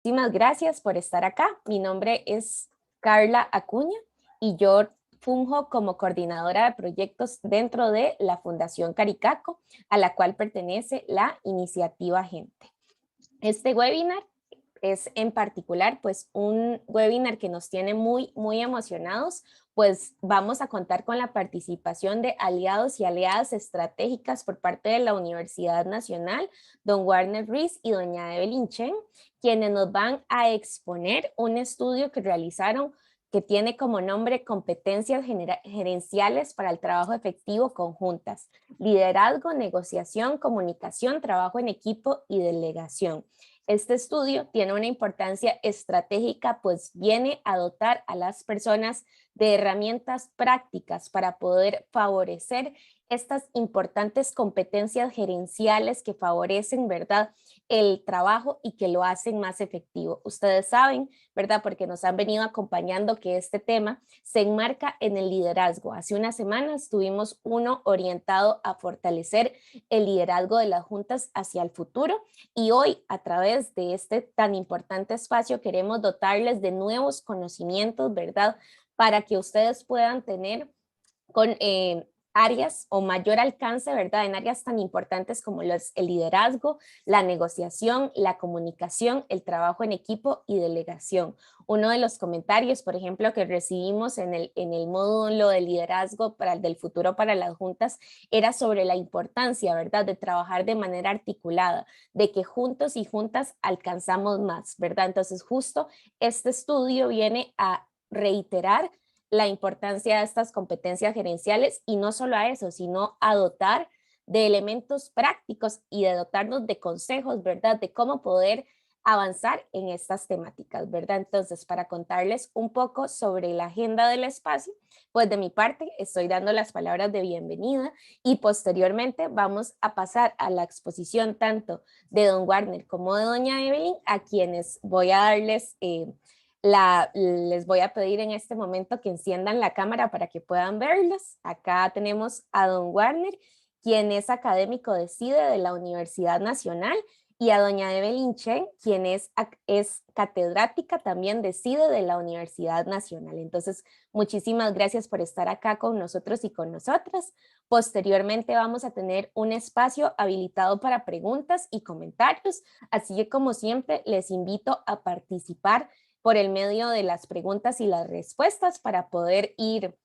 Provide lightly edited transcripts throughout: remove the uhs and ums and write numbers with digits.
Muchísimas gracias por estar acá. Mi nombre es Carla Acuña y yo funjo como coordinadora de proyectos dentro de la Fundación Caricaco, a la cual pertenece la iniciativa Gente. Este webinar es en particular pues un webinar que nos tiene muy emocionados, pues vamos a contar con la participación de aliados y aliadas estratégicas por parte de la Universidad Nacional, don Warner Ruiz y doña Evelyn Chen, quienes nos van a exponer un estudio que realizaron que tiene como nombre Competencias Gerenciales para el Trabajo Efectivo Conjuntas, Liderazgo, Negociación, Comunicación, Trabajo en Equipo y Delegación. Este estudio tiene una importancia estratégica, pues viene a dotar a las personas de herramientas prácticas para poder favorecer estas importantes competencias gerenciales que favorecen, ¿verdad?, el trabajo y que lo hacen más efectivo. Ustedes saben, ¿verdad?, porque nos han venido acompañando, que este tema se enmarca en el liderazgo. Hace unas semanas tuvimos uno orientado a fortalecer el liderazgo de las juntas hacia el futuro y hoy, a través de este tan importante espacio, queremos dotarles de nuevos conocimientos, ¿verdad?, para que ustedes puedan tener con áreas o mayor alcance, ¿verdad?, en áreas tan importantes como el liderazgo, la negociación, la comunicación, el trabajo en equipo y delegación. Uno de los comentarios, por ejemplo, que recibimos en el módulo de liderazgo del futuro para las juntas era sobre la importancia, ¿verdad?, de trabajar de manera articulada, de que juntos y juntas alcanzamos más, ¿verdad? Entonces, justo este estudio viene a reiterar la importancia de estas competencias gerenciales y no solo a eso, sino a dotar de elementos prácticos y de dotarnos de consejos, ¿verdad?, de cómo poder avanzar en estas temáticas, ¿verdad? Entonces, para contarles un poco sobre la agenda del espacio, pues de mi parte estoy dando las palabras de bienvenida y posteriormente vamos a pasar a la exposición tanto de don Warner como de doña Evelyn, a quienes voy a darles les voy a pedir en este momento que enciendan la cámara para que puedan verlos. Acá tenemos a don Warner, quien es académico de CIDE de la Universidad Nacional, y a doña Evelyn Chen, quien es catedrática también de CIDE de la Universidad Nacional. Entonces, muchísimas gracias por estar acá con nosotros y con nosotras. Posteriormente vamos a tener un espacio habilitado para preguntas y comentarios, así que como siempre les invito a participar por el medio de las preguntas y las respuestas para poder ir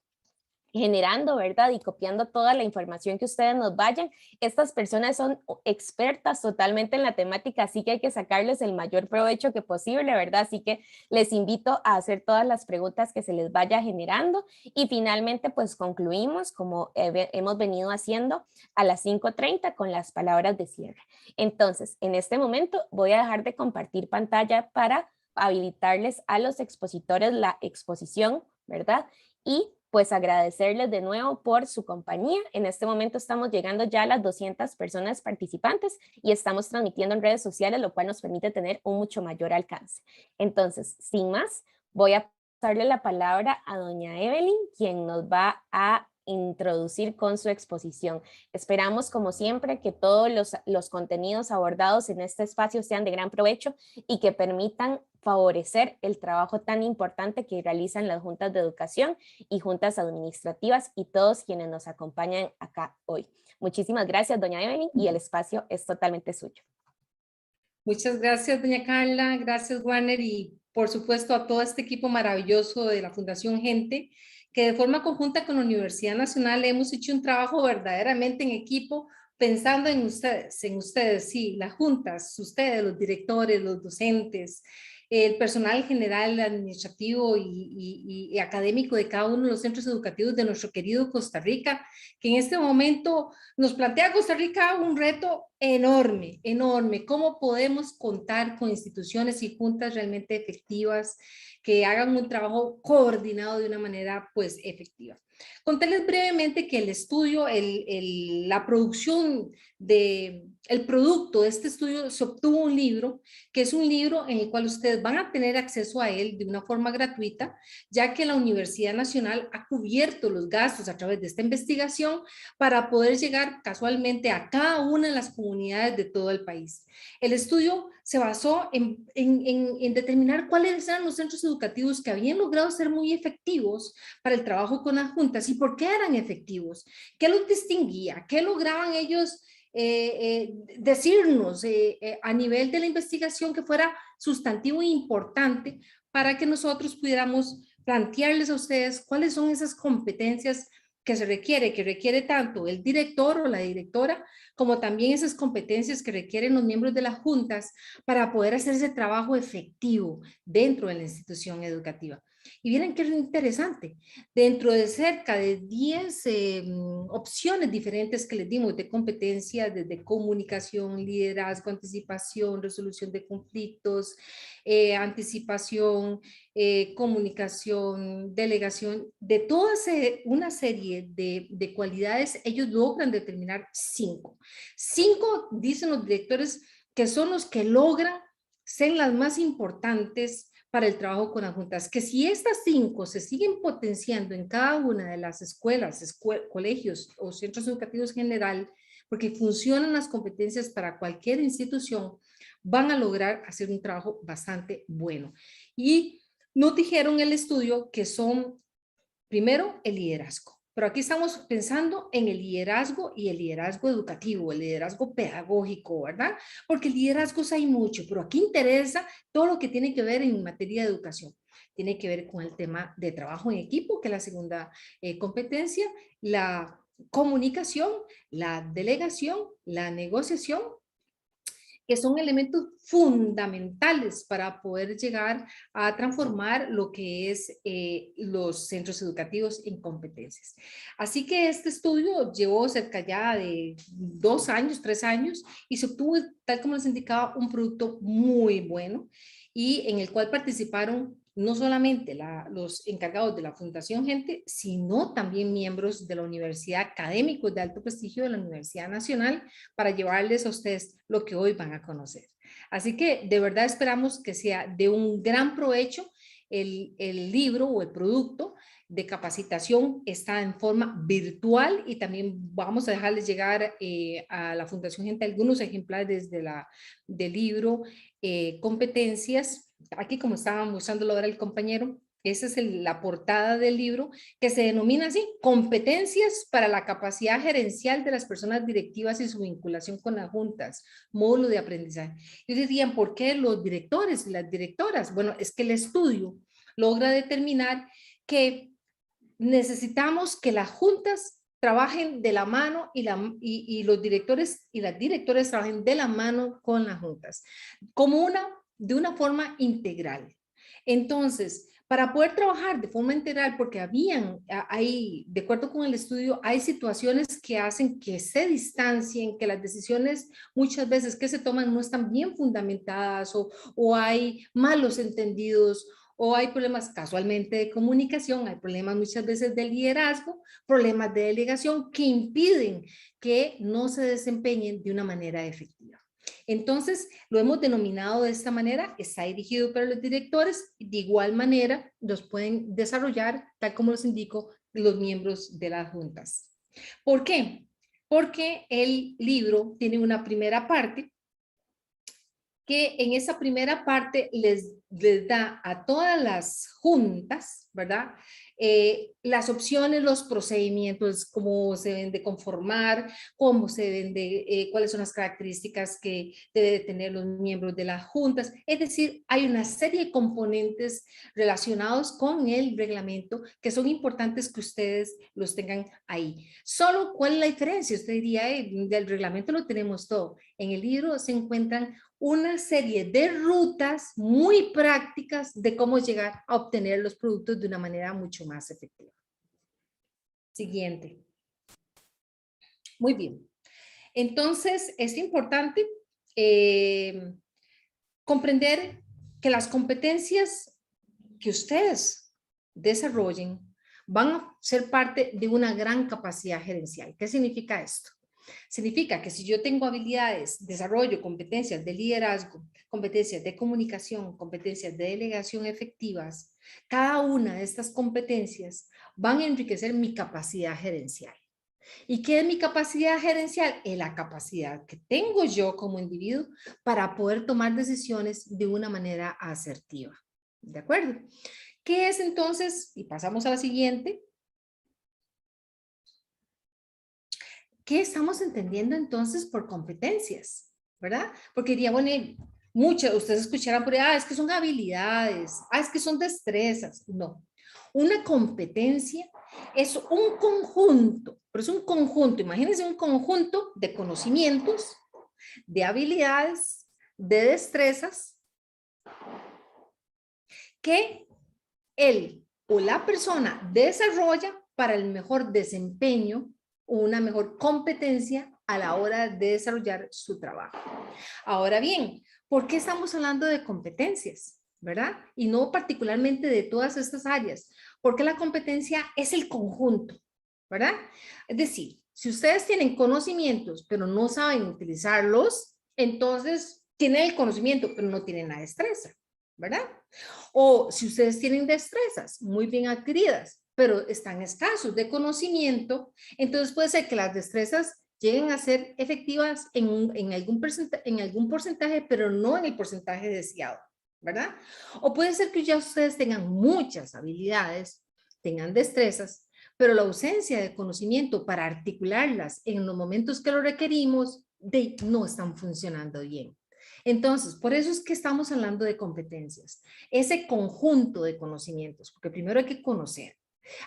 generando, ¿verdad?, y copiando toda la información que ustedes nos vayan. Estas personas son expertas totalmente en la temática, así que hay que sacarles el mayor provecho que posible, ¿verdad? Así que les invito a hacer todas las preguntas que se les vaya generando y finalmente pues concluimos como hemos venido haciendo a las 5:30 con las palabras de cierre. Entonces, en este momento voy a dejar de compartir pantalla para habilitarles a los expositores la exposición, ¿verdad? Y pues agradecerles de nuevo por su compañía. En este momento estamos llegando ya a las 200 personas participantes y estamos transmitiendo en redes sociales, lo cual nos permite tener un mucho mayor alcance. Entonces, sin más, voy a pasarle la palabra a doña Evelyn, quien nos va a introducir con su exposición. Esperamos, como siempre, que todos los contenidos abordados en este espacio sean de gran provecho y que permitan favorecer el trabajo tan importante que realizan las juntas de educación y juntas administrativas y todos quienes nos acompañan acá hoy. Muchísimas gracias, doña Evelyn, y el espacio es totalmente suyo. Muchas gracias, doña Carla, gracias, Warner, y por supuesto a todo este equipo maravilloso de la Fundación Gente, que de forma conjunta con la Universidad Nacional hemos hecho un trabajo verdaderamente en equipo, pensando en ustedes, sí, las juntas, ustedes, los directores, los docentes, el personal general, administrativo y académico de cada uno de los centros educativos de nuestro querido Costa Rica, que en este momento nos plantea Costa Rica un reto enorme, enorme. ¿Cómo podemos contar con instituciones y juntas realmente efectivas que hagan un trabajo coordinado de una manera pues efectiva? Contarles brevemente que el estudio, la producción el producto de este estudio se obtuvo un libro, que es un libro en el cual ustedes van a tener acceso a él de una forma gratuita, ya que la Universidad Nacional ha cubierto los gastos a través de esta investigación para poder llegar casualmente a cada una de las comunidades de todo el país. El estudio se basó en determinar cuáles eran los centros educativos que habían logrado ser muy efectivos para el trabajo con las juntas y por qué eran efectivos, qué los distinguía, qué lograban ellos decirnos a nivel de la investigación que fuera sustantivo e importante para que nosotros pudiéramos plantearles a ustedes cuáles son esas competencias que requiere tanto el director o la directora, como también esas competencias que requieren los miembros de las juntas para poder hacer ese trabajo efectivo dentro de la institución educativa. Y miren qué interesante, dentro de cerca de 10 opciones diferentes que les dimos de competencias, desde comunicación, liderazgo, anticipación, resolución de conflictos, anticipación, comunicación, delegación, de toda una serie de cualidades, ellos logran determinar 5. 5, dicen los directores, que son los que logran ser las más importantes para el trabajo con las juntas, que si estas 5 se siguen potenciando en cada una de las escuelas, colegios o centros educativos en general, porque funcionan las competencias para cualquier institución, van a lograr hacer un trabajo bastante bueno. Y nos dijeron en el estudio que son, primero, el liderazgo. Pero aquí estamos pensando en el liderazgo y el liderazgo educativo, el liderazgo pedagógico, ¿verdad? Porque liderazgos hay mucho, pero aquí interesa todo lo que tiene que ver en materia de educación. Tiene que ver con el tema de trabajo en equipo, que es la segunda competencia, la comunicación, la delegación, la negociación, que son elementos fundamentales para poder llegar a transformar lo que es los centros educativos en competencias. Así que este estudio llevó cerca ya de 2 años, 3 años, y se obtuvo, tal como les indicaba, un producto muy bueno y en el cual participaron no solamente los encargados de la Fundación Gente, sino también miembros de la universidad, académicos de alto prestigio de la Universidad Nacional, para llevarles a ustedes lo que hoy van a conocer. Así que de verdad esperamos que sea de un gran provecho. El libro o el producto de capacitación está en forma virtual y también vamos a dejarles llegar a la Fundación Gente algunos ejemplares del libro Competencias. Aquí, como estaba mostrándolo ahora el compañero, esa es la portada del libro, que se denomina así: Competencias para la capacidad gerencial de las personas directivas y su vinculación con las juntas, módulo de aprendizaje. Y dirían, ¿por qué los directores y las directoras? Bueno, es que el estudio logra determinar que necesitamos que las juntas trabajen de la mano y los directores y las directoras trabajen de la mano con las juntas, como de una forma integral. Entonces, para poder trabajar de forma integral, porque de acuerdo con el estudio, hay situaciones que hacen que se distancien, que las decisiones muchas veces que se toman no están bien fundamentadas o hay malos entendidos o hay problemas casualmente de comunicación, hay problemas muchas veces de liderazgo, problemas de delegación que impiden que no se desempeñen de una manera efectiva. Entonces, lo hemos denominado de esta manera, está dirigido para los directores, de igual manera los pueden desarrollar, tal como los indico, los miembros de las juntas. ¿Por qué? Porque el libro tiene una primera parte, que en esa primera parte les da a todas las juntas, ¿verdad? Las opciones, los procedimientos, cómo se deben de conformar, cómo se deben de, cuáles son las características que deben tener los miembros de las juntas. Es decir, hay una serie de componentes relacionados con el reglamento que son importantes que ustedes los tengan ahí. Solo, ¿cuál es la diferencia? Usted diría, del reglamento lo tenemos todo. En el libro se encuentran una serie de rutas muy prácticas de cómo llegar a obtener los productos de una manera mucho más efectiva. Siguiente. Muy bien. Entonces, es importante comprender que las competencias que ustedes desarrollen van a ser parte de una gran capacidad gerencial. ¿Qué significa esto? Significa que si yo tengo habilidades, desarrollo competencias de liderazgo, competencias de comunicación, competencias de delegación efectivas, cada una de estas competencias van a enriquecer mi capacidad gerencial. ¿Y qué es mi capacidad gerencial? Es la capacidad que tengo yo como individuo para poder tomar decisiones de una manera asertiva. ¿De acuerdo? ¿Qué es entonces? Y pasamos a la siguiente. ¿Qué estamos entendiendo entonces por competencias? ¿Verdad? Porque diría, bueno, muchos, ustedes escucharán por ahí, es que son habilidades, es que son destrezas. No. Una competencia es un conjunto, pero es un conjunto, imagínense un conjunto de conocimientos, de habilidades, de destrezas, que él o la persona desarrolla para el mejor desempeño o una mejor competencia a la hora de desarrollar su trabajo. Ahora bien, ¿por qué estamos hablando de competencias? ¿Verdad? Y no particularmente de todas estas áreas, porque la competencia es el conjunto, ¿verdad? Es decir, si ustedes tienen conocimientos, pero no saben utilizarlos, entonces tienen el conocimiento, pero no tienen la destreza, ¿verdad? O si ustedes tienen destrezas muy bien adquiridas, pero están escasos de conocimiento, entonces puede ser que las destrezas lleguen a ser efectivas en algún porcentaje, pero no en el porcentaje deseado, ¿verdad? O puede ser que ya ustedes tengan muchas habilidades, tengan destrezas, pero la ausencia de conocimiento para articularlas en los momentos que lo requerimos, no están funcionando bien. Entonces, por eso es que estamos hablando de competencias, ese conjunto de conocimientos, porque primero hay que conocer,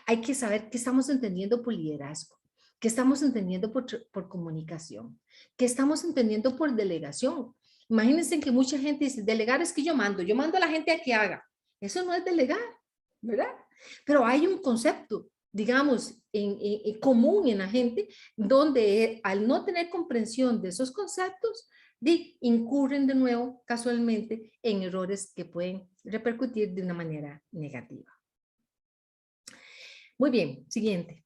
hay que saber qué estamos entendiendo por liderazgo, qué estamos entendiendo por comunicación, qué estamos entendiendo por delegación. Imagínense que mucha gente dice, delegar es que yo mando a la gente a que haga. Eso no es delegar, ¿verdad? Pero hay un concepto, digamos, común en la gente, donde al no tener comprensión de esos conceptos, incurren de nuevo casualmente en errores que pueden repercutir de una manera negativa. Muy bien, siguiente.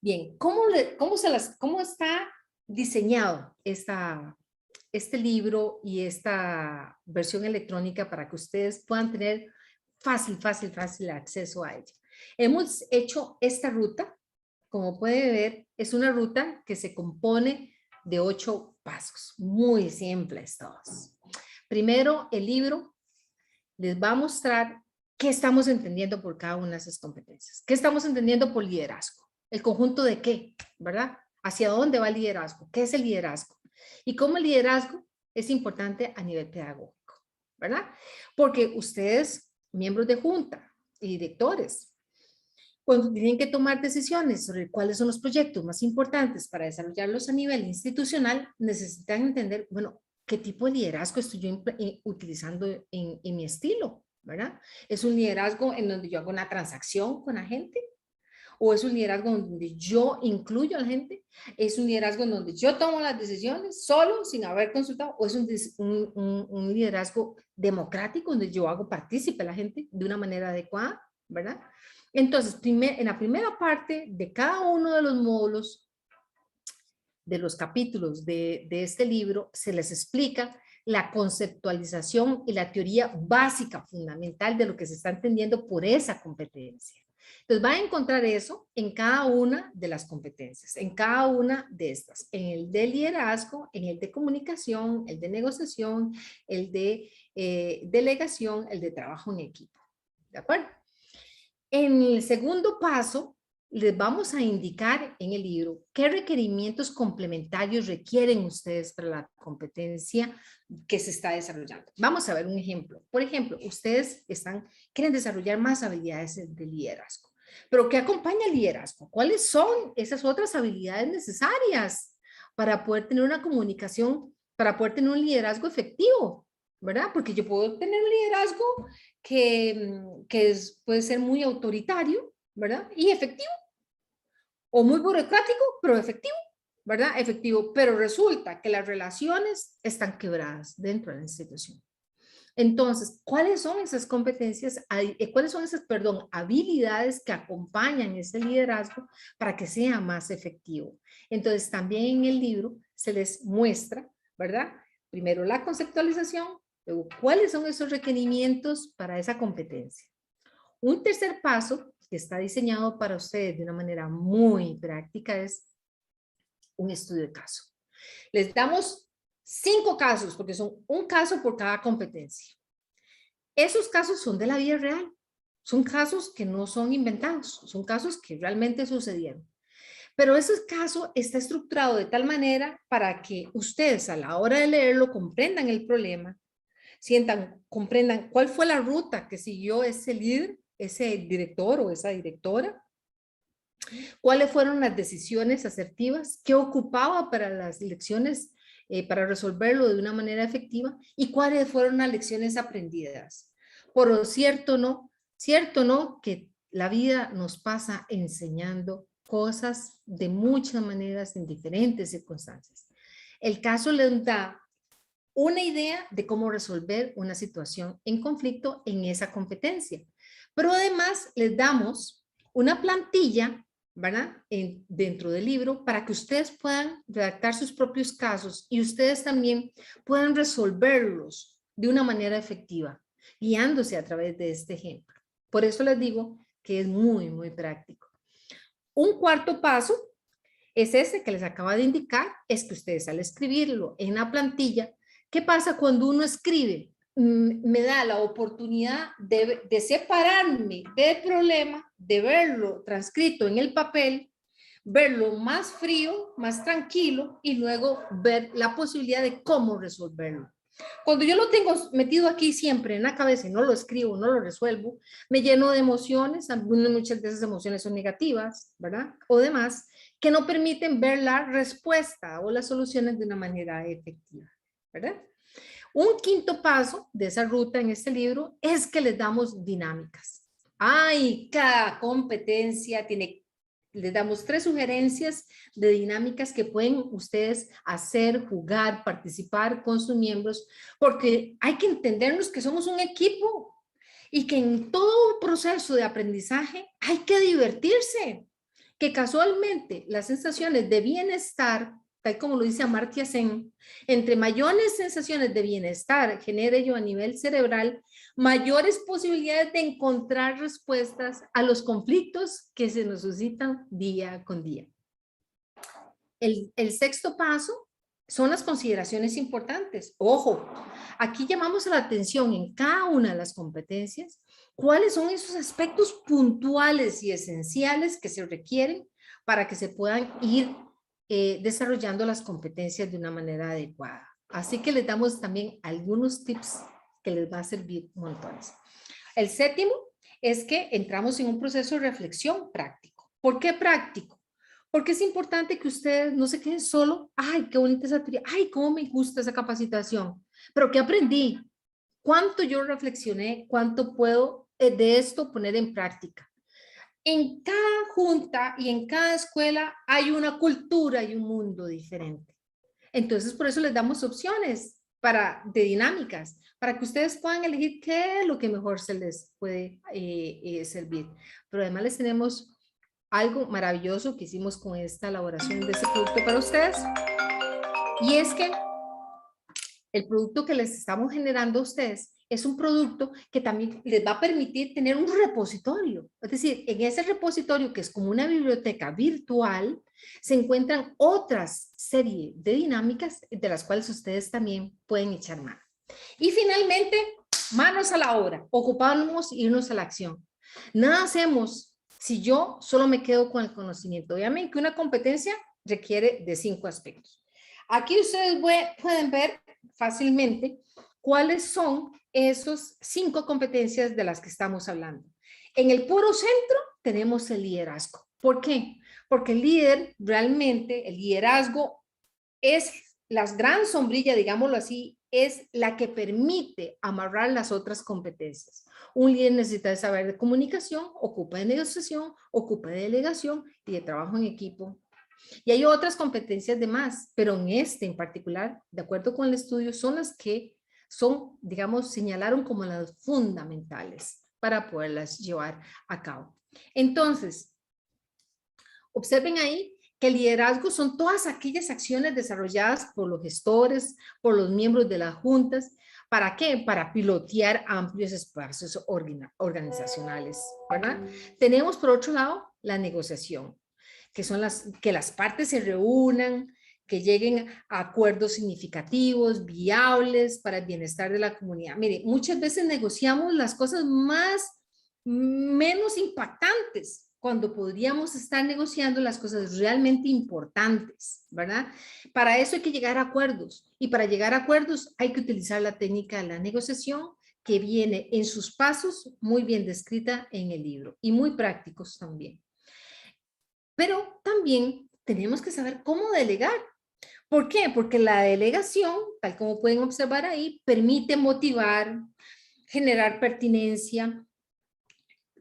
Bien, ¿cómo está diseñado este libro y esta versión electrónica para que ustedes puedan tener fácil acceso a ella? Hemos hecho esta ruta, como puede ver, es una ruta que se compone de 8 pasos, muy simples todos. Primero, el libro les va a mostrar qué estamos entendiendo por cada una de esas competencias. ¿Qué estamos entendiendo por liderazgo? ¿El conjunto de qué? ¿Verdad? ¿Hacia dónde va el liderazgo? ¿Qué es el liderazgo? Y cómo el liderazgo es importante a nivel pedagógico, ¿verdad? Porque ustedes, miembros de junta y directores, cuando tienen que tomar decisiones sobre cuáles son los proyectos más importantes para desarrollarlos a nivel institucional, necesitan entender, bueno, qué tipo de liderazgo estoy yo utilizando en mi estilo, ¿verdad? ¿Es un liderazgo en donde yo hago una transacción con la gente? ¿O es un liderazgo donde yo incluyo a la gente? ¿Es un liderazgo en donde yo tomo las decisiones solo, sin haber consultado? ¿O es un liderazgo democrático donde yo hago partícipe a la gente de una manera adecuada? ¿Verdad? Entonces, en la primera parte de cada uno de los módulos, de los capítulos de este libro, se les explica la conceptualización y la teoría básica fundamental de lo que se está entendiendo por esa competencia. Entonces va a encontrar eso en cada una de las competencias, en cada una de estas, en el de liderazgo, en el de comunicación, el de negociación, el de delegación, el de trabajo en equipo. ¿De acuerdo? En el segundo paso, les vamos a indicar en el libro qué requerimientos complementarios requieren ustedes para la competencia que se está desarrollando. Vamos a ver un ejemplo. Por ejemplo, ustedes quieren desarrollar más habilidades de liderazgo. ¿Pero qué acompaña el liderazgo? ¿Cuáles son esas otras habilidades necesarias para poder tener una comunicación, para poder tener un liderazgo efectivo? ¿Verdad? Porque yo puedo tener un liderazgo que puede ser muy autoritario, ¿verdad? Y efectivo. O muy burocrático, pero efectivo, ¿verdad? Efectivo. Pero resulta que las relaciones están quebradas dentro de la institución. Entonces, ¿cuáles son esas competencias? ¿Cuáles son esas, habilidades que acompañan ese liderazgo para que sea más efectivo? Entonces, también en el libro se les muestra, ¿verdad? Primero la conceptualización, luego cuáles son esos requerimientos para esa competencia. Un tercer paso que está diseñado para ustedes de una manera muy práctica es un estudio de caso. Les damos 5 casos, porque son un caso por cada competencia. Esos casos son de la vida real. Son casos que no son inventados, son casos que realmente sucedieron. Pero ese caso está estructurado de tal manera para que ustedes a la hora de leerlo comprendan el problema, comprendan cuál fue la ruta que siguió ese líder, ese director o esa directora, cuáles fueron las decisiones asertivas, qué ocupaba para las lecciones, para resolverlo de una manera efectiva y cuáles fueron las lecciones aprendidas. Por cierto, no, que la vida nos pasa enseñando cosas de muchas maneras en diferentes circunstancias. El caso les da una idea de cómo resolver una situación en conflicto en esa competencia. Pero además les damos una plantilla, ¿verdad? Dentro del libro para que ustedes puedan redactar sus propios casos y ustedes también puedan resolverlos de una manera efectiva, guiándose a través de este ejemplo. Por eso les digo que es muy, muy práctico. Un cuarto paso es ese que les acabo de indicar, es que ustedes al escribirlo en la plantilla, ¿qué pasa cuando uno escribe? Me da la oportunidad de separarme del problema, de verlo transcrito en el papel, verlo más frío, más tranquilo y luego ver la posibilidad de cómo resolverlo. Cuando yo lo tengo metido aquí siempre en la cabeza y no lo escribo, no lo resuelvo, me lleno de emociones, muchas de esas emociones son negativas, ¿verdad? O demás, que no permiten ver la respuesta o las soluciones de una manera efectiva, ¿verdad? Un quinto paso de esa ruta en este libro es que les damos dinámicas. Cada competencia les damos 3 sugerencias de dinámicas que pueden ustedes hacer, jugar, participar con sus miembros, porque hay que entendernos que somos un equipo y que en todo proceso de aprendizaje hay que divertirse, que casualmente las sensaciones de bienestar, tal como lo dice Amartya Sen, entre mayores sensaciones de bienestar genere yo a nivel cerebral, mayores posibilidades de encontrar respuestas a los conflictos que se nos suscitan día con día. El sexto paso son las consideraciones importantes. Ojo, aquí llamamos la atención en cada una de las competencias, cuáles son esos aspectos puntuales y esenciales que se requieren para que se puedan ir desarrollando las competencias de una manera adecuada. Así que les damos también algunos tips que les va a servir montones. El séptimo es que entramos en un proceso de reflexión práctico. ¿Por qué práctico? Porque es importante que ustedes no se queden solo, ay, qué bonita esa teoría, ay, cómo me gusta esa capacitación, pero ¿qué aprendí? ¿Cuánto yo reflexioné? ¿Cuánto puedo de esto poner en práctica? En cada junta y en cada escuela hay una cultura y un mundo diferente. Entonces, por eso les damos opciones de dinámicas, para que ustedes puedan elegir qué es lo que mejor se les puede servir. Pero además les tenemos algo maravilloso que hicimos con esta elaboración de este producto para ustedes. Y es que el producto que les estamos generando a ustedes es un producto que también les va a permitir tener un repositorio. Es decir, en ese repositorio, que es como una biblioteca virtual, se encuentran otras serie de dinámicas de las cuales ustedes también pueden echar mano. Y finalmente, manos a la obra, ocupamos irnos a la acción. Nada hacemos si yo solo me quedo con el conocimiento. Obviamente que una competencia requiere de 5 aspectos. Aquí ustedes pueden ver fácilmente cuáles son esos 5 competencias de las que estamos hablando. En el puro centro tenemos el liderazgo. ¿Por qué? Porque el líder, realmente, el liderazgo es la gran sombrilla, digámoslo así, es la que permite amarrar las otras competencias. Un líder necesita de saber de comunicación, ocupa de negociación, ocupa de delegación y de trabajo en equipo. Y hay otras competencias de más, pero en este en particular, de acuerdo con el estudio, son las que son, digamos, señalaron como las fundamentales para poderlas llevar a cabo. Entonces, observen ahí que el liderazgo son todas aquellas acciones desarrolladas por los gestores, por los miembros de las juntas, ¿Para qué? Para pilotear amplios espacios organizacionales, ¿verdad? Tenemos por otro lado la negociación, que son que las partes se reúnan, que lleguen a acuerdos significativos, viables para el bienestar de la comunidad. Mire, muchas veces negociamos las cosas menos impactantes cuando podríamos estar negociando las cosas realmente importantes, ¿verdad? Para eso hay que llegar a acuerdos, y para llegar a acuerdos hay que utilizar la técnica de la negociación, que viene en sus pasos muy bien descrita en el libro y muy prácticos también. Pero también tenemos que saber cómo delegar. ¿Por qué? Porque la delegación, tal como pueden observar ahí, permite motivar, generar pertinencia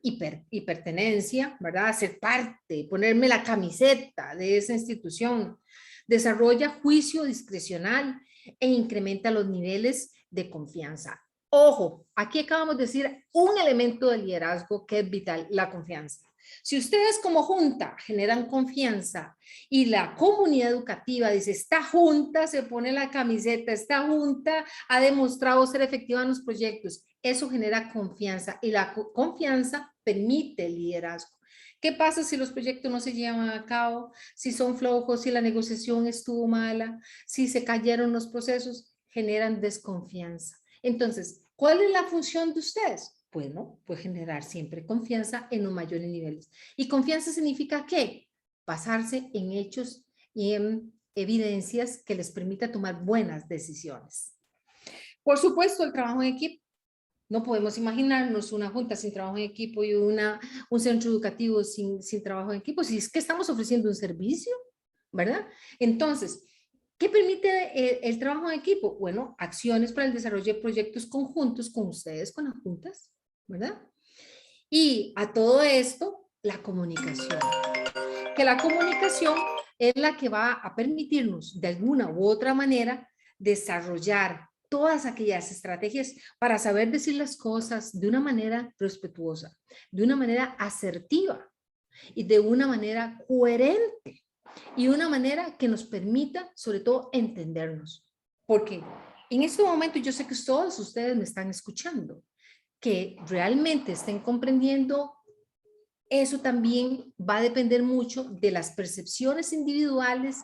y pertenencia, ¿verdad? Ser parte, ponerme la camiseta de esa institución. Desarrolla juicio discrecional e incrementa los niveles de confianza. Ojo, aquí acabamos de decir un elemento de liderazgo que es vital, la confianza. Si ustedes como junta generan confianza y la comunidad educativa dice, esta junta se pone la camiseta, esta junta ha demostrado ser efectiva en los proyectos, eso genera confianza, y la confianza permite el liderazgo. ¿Qué pasa si los proyectos no se llevan a cabo? Si son flojos, si la negociación estuvo mala, si se cayeron los procesos, generan desconfianza. Entonces, ¿cuál es la función de ustedes? Bueno, pues generar siempre confianza en los mayores niveles. ¿Y confianza significa qué? Basarse en hechos y en evidencias que les permita tomar buenas decisiones. Por supuesto, el trabajo en equipo. No podemos imaginarnos una junta sin trabajo en equipo y un centro educativo sin trabajo en equipo, si es que estamos ofreciendo un servicio, ¿verdad? Entonces, ¿qué permite el trabajo en equipo? Bueno, acciones para el desarrollo de proyectos conjuntos con ustedes, con las juntas, ¿verdad? Y a todo esto, la comunicación. Que la comunicación es la que va a permitirnos de alguna u otra manera desarrollar todas aquellas estrategias para saber decir las cosas de una manera respetuosa, de una manera asertiva y de una manera coherente, y una manera que nos permita sobre todo entendernos. Porque en este momento yo sé que todos ustedes me están escuchando, que realmente estén comprendiendo. Eso también va a depender mucho de las percepciones individuales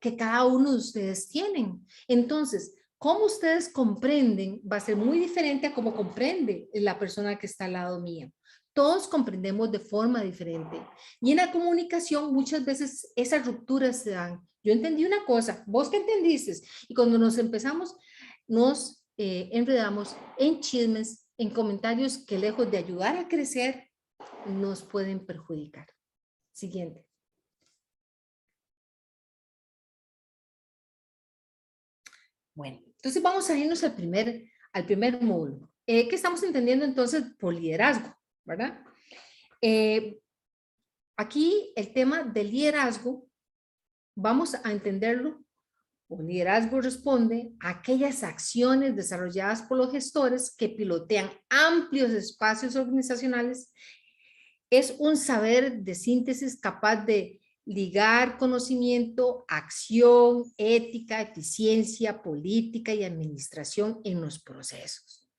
que cada uno de ustedes tienen. Entonces, cómo ustedes comprenden va a ser muy diferente a cómo comprende la persona que está al lado mío. Todos comprendemos de forma diferente. Y en la comunicación muchas veces esas rupturas se dan. Yo entendí una cosa, ¿vos qué entendiste? Y cuando nos empezamos, nos enredamos en chismes, en comentarios que lejos de ayudar a crecer, nos pueden perjudicar. Siguiente. Bueno, entonces vamos a irnos al primer módulo. ¿Qué estamos entendiendo entonces por liderazgo? ¿Verdad? Aquí el tema del liderazgo, vamos a entenderlo. Un liderazgo responde a aquellas acciones desarrolladas por los gestores que pilotean amplios espacios organizacionales. Es un saber de síntesis capaz de ligar conocimiento, acción, ética, eficiencia, política y administración en los procesos.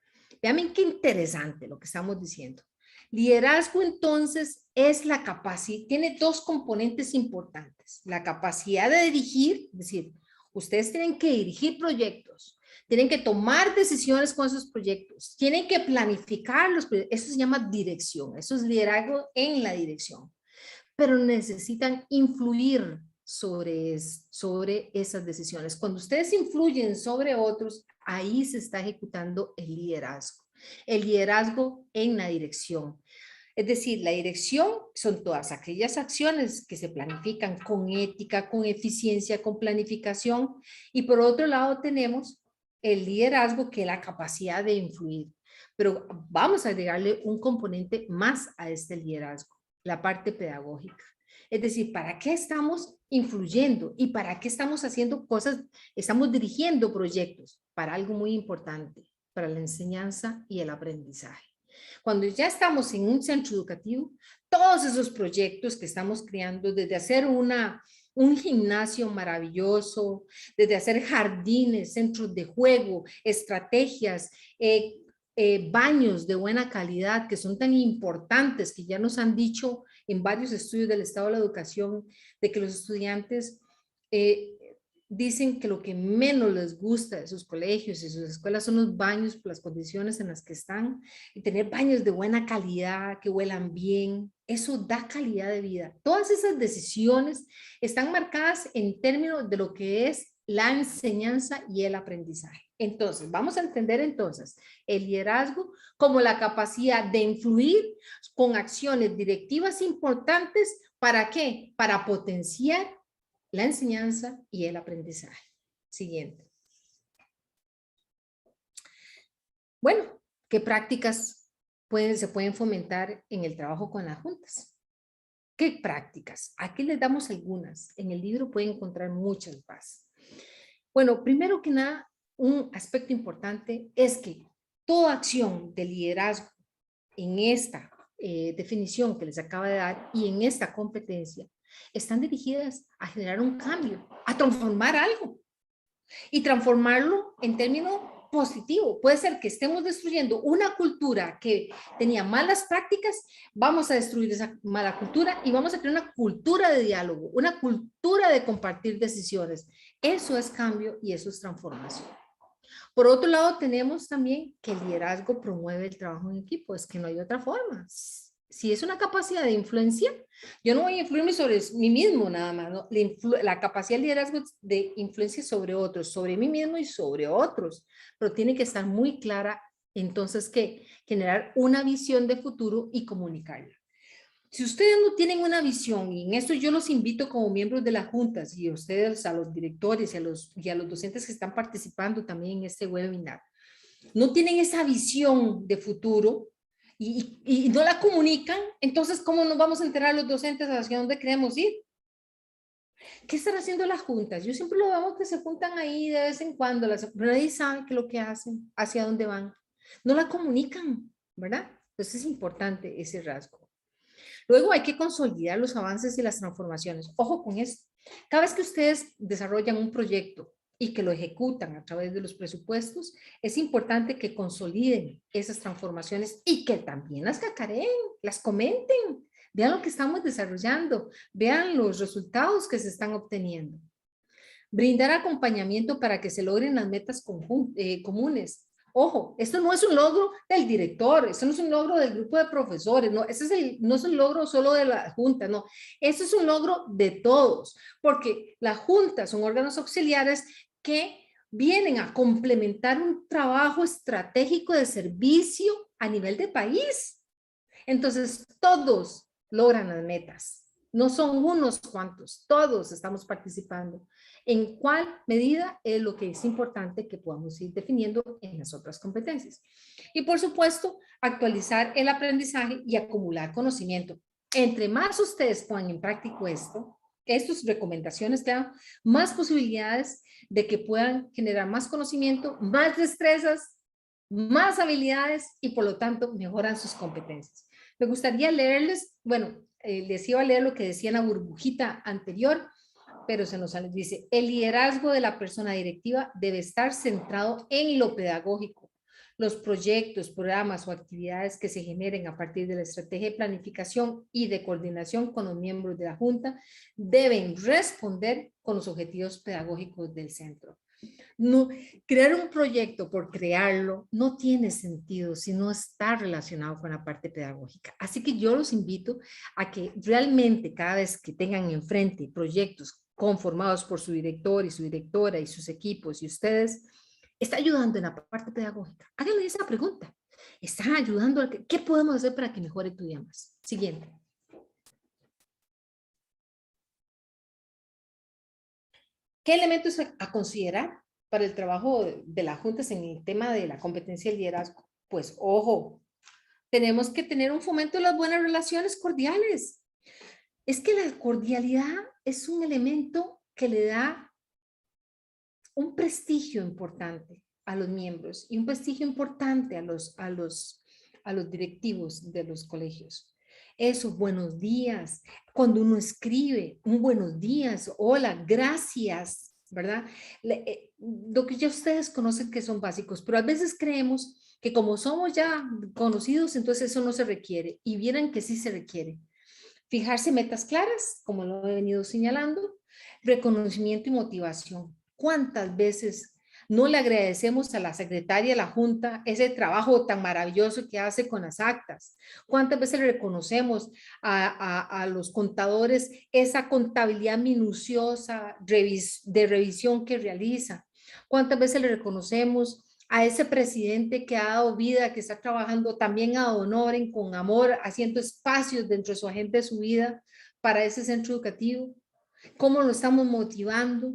Vean qué interesante lo que estamos diciendo. Liderazgo entonces es la capacidad, tiene dos componentes importantes. La capacidad de dirigir, es decir, ustedes tienen que dirigir proyectos, tienen que tomar decisiones con esos proyectos, tienen que planificar los proyectos. Eso se llama dirección, eso es liderazgo en la dirección. Pero necesitan influir sobre esas decisiones. Cuando ustedes influyen sobre otros, ahí se está ejecutando el liderazgo en la dirección. Es decir, la dirección son todas aquellas acciones que se planifican con ética, con eficiencia, con planificación. Y por otro lado tenemos el liderazgo, que es la capacidad de influir. Pero vamos a agregarle un componente más a este liderazgo, la parte pedagógica. Es decir, ¿para qué estamos influyendo? ¿Y para qué estamos haciendo cosas? Estamos dirigiendo proyectos para algo muy importante, para la enseñanza y el aprendizaje. Cuando ya estamos en un centro educativo, todos esos proyectos que estamos creando, desde hacer una un gimnasio maravilloso, desde hacer jardines, centros de juego, estrategias, baños de buena calidad que son tan importantes, que ya nos han dicho en varios estudios del estado de la educación, de que los estudiantes dicen que lo que menos les gusta de sus colegios y sus escuelas son los baños por las condiciones en las que están, y tener baños de buena calidad, que huelan bien, eso da calidad de vida. Todas esas decisiones están marcadas en términos de lo que es la enseñanza y el aprendizaje. Entonces, vamos a entender entonces el liderazgo como la capacidad de influir con acciones directivas importantes. ¿Para qué? Para potenciar la enseñanza y el aprendizaje. Siguiente. Bueno, ¿qué prácticas se pueden fomentar en el trabajo con las juntas? ¿Qué prácticas? Aquí les damos algunas. En el libro pueden encontrar muchas más. Bueno, primero que nada, un aspecto importante es que toda acción de liderazgo en esta definición que les acaba de dar y en esta competencia están dirigidas a generar un cambio, a transformar algo y transformarlo en términos positivo. Puede ser que estemos destruyendo una cultura que tenía malas prácticas, vamos a destruir esa mala cultura y vamos a crear una cultura de diálogo, una cultura de compartir decisiones. Eso es cambio y eso es transformación. Por otro lado, tenemos también que el liderazgo promueve el trabajo en equipo. Es que no hay otra forma. Si es una capacidad de influencia, yo no voy a influirme sobre mí mismo nada más, ¿no? La capacidad de liderazgo de influencia sobre otros, sobre mí mismo y sobre otros, pero tiene que estar muy clara. Entonces, ¿qué? Generar una visión de futuro y comunicarla. Si ustedes no tienen una visión, y en esto yo los invito como miembros de las juntas y a ustedes, a los directores y a los docentes que están participando también en este webinar, no tienen esa visión de futuro y no la comunican, entonces ¿cómo nos vamos a enterar los docentes hacia dónde queremos ir? ¿Qué están haciendo las juntas? Yo siempre lo vemos que se juntan ahí de vez en cuando, pero nadie sabe qué es lo que hacen, hacia dónde van. No la comunican, ¿verdad? Entonces es importante ese rasgo. Luego hay que consolidar los avances y las transformaciones. Ojo con esto. Cada vez que ustedes desarrollan un proyecto y que lo ejecutan a través de los presupuestos, es importante que consoliden esas transformaciones y que también las cacareen, las comenten. Vean lo que estamos desarrollando, vean los resultados que se están obteniendo. Brindar acompañamiento para que se logren las metas comunes. Ojo, esto no es un logro del director, esto no es un logro del grupo de profesores, no, no es un logro solo de la junta, no, esto es un logro de todos, porque las juntas son órganos auxiliares que vienen a complementar un trabajo estratégico de servicio a nivel de país. Entonces, todos logran las metas, no son unos cuantos, todos estamos participando. ¿En cuál medida es lo que es importante que podamos ir definiendo en las otras competencias? Y por supuesto, actualizar el aprendizaje y acumular conocimiento. Entre más ustedes pongan en práctica estas recomendaciones te dan más posibilidades de que puedan generar más conocimiento, más destrezas, más habilidades y por lo tanto mejoran sus competencias. Me gustaría leerles, bueno, les iba a leer lo que decía en la burbujita anterior, pero se nos dice, el liderazgo de la persona directiva debe estar centrado en lo pedagógico. Los proyectos, programas o actividades que se generen a partir de la estrategia de planificación y de coordinación con los miembros de la Junta deben responder con los objetivos pedagógicos del centro. No, crear un proyecto por crearlo no tiene sentido si no está relacionado con la parte pedagógica. Así que yo los invito a que realmente cada vez que tengan enfrente proyectos conformados por su director y su directora y sus equipos y ustedes, está ayudando en la parte pedagógica. Háganle esa pregunta. ¿Está ayudando? ¿Qué podemos hacer para que mejore tu idiomas? Siguiente. ¿Qué elementos a considerar para el trabajo de las juntas en el tema de la competencia del liderazgo? Pues ojo, tenemos que tener un fomento de las buenas relaciones cordiales. Es que la cordialidad es un elemento que le da un prestigio importante a los miembros y un prestigio importante a los directivos de los colegios. Eso, buenos días. Cuando uno escribe, un buenos días, hola, gracias, ¿verdad? Lo que ya ustedes conocen que son básicos, pero a veces creemos que como somos ya conocidos, entonces eso no se requiere. Y vieran que sí se requiere. Fijarse metas claras, como lo he venido señalando, reconocimiento y motivación. ¿Cuántas veces no le agradecemos a la secretaria de la Junta ese trabajo tan maravilloso que hace con las actas? ¿Cuántas veces le reconocemos a los contadores esa contabilidad minuciosa de revisión que realiza? ¿Cuántas veces le reconocemos a ese presidente que ha dado vida, que está trabajando también ad honorem, con amor, haciendo espacios dentro de su agenda de su vida para ese centro educativo? ¿Cómo lo estamos motivando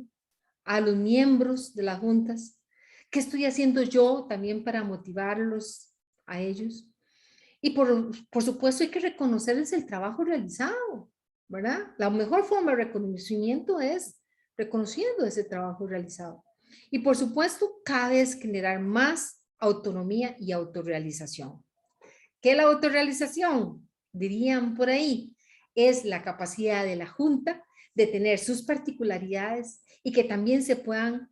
a los miembros de las juntas? ¿Qué estoy haciendo yo también para motivarlos a ellos? Y por supuesto hay que reconocerles el trabajo realizado, ¿verdad? La mejor forma de reconocimiento es reconociendo ese trabajo realizado. Y por supuesto, cada vez generar más autonomía y autorrealización. ¿Qué es la autorrealización? Dirían por ahí, es la capacidad de la Junta de tener sus particularidades y que también se puedan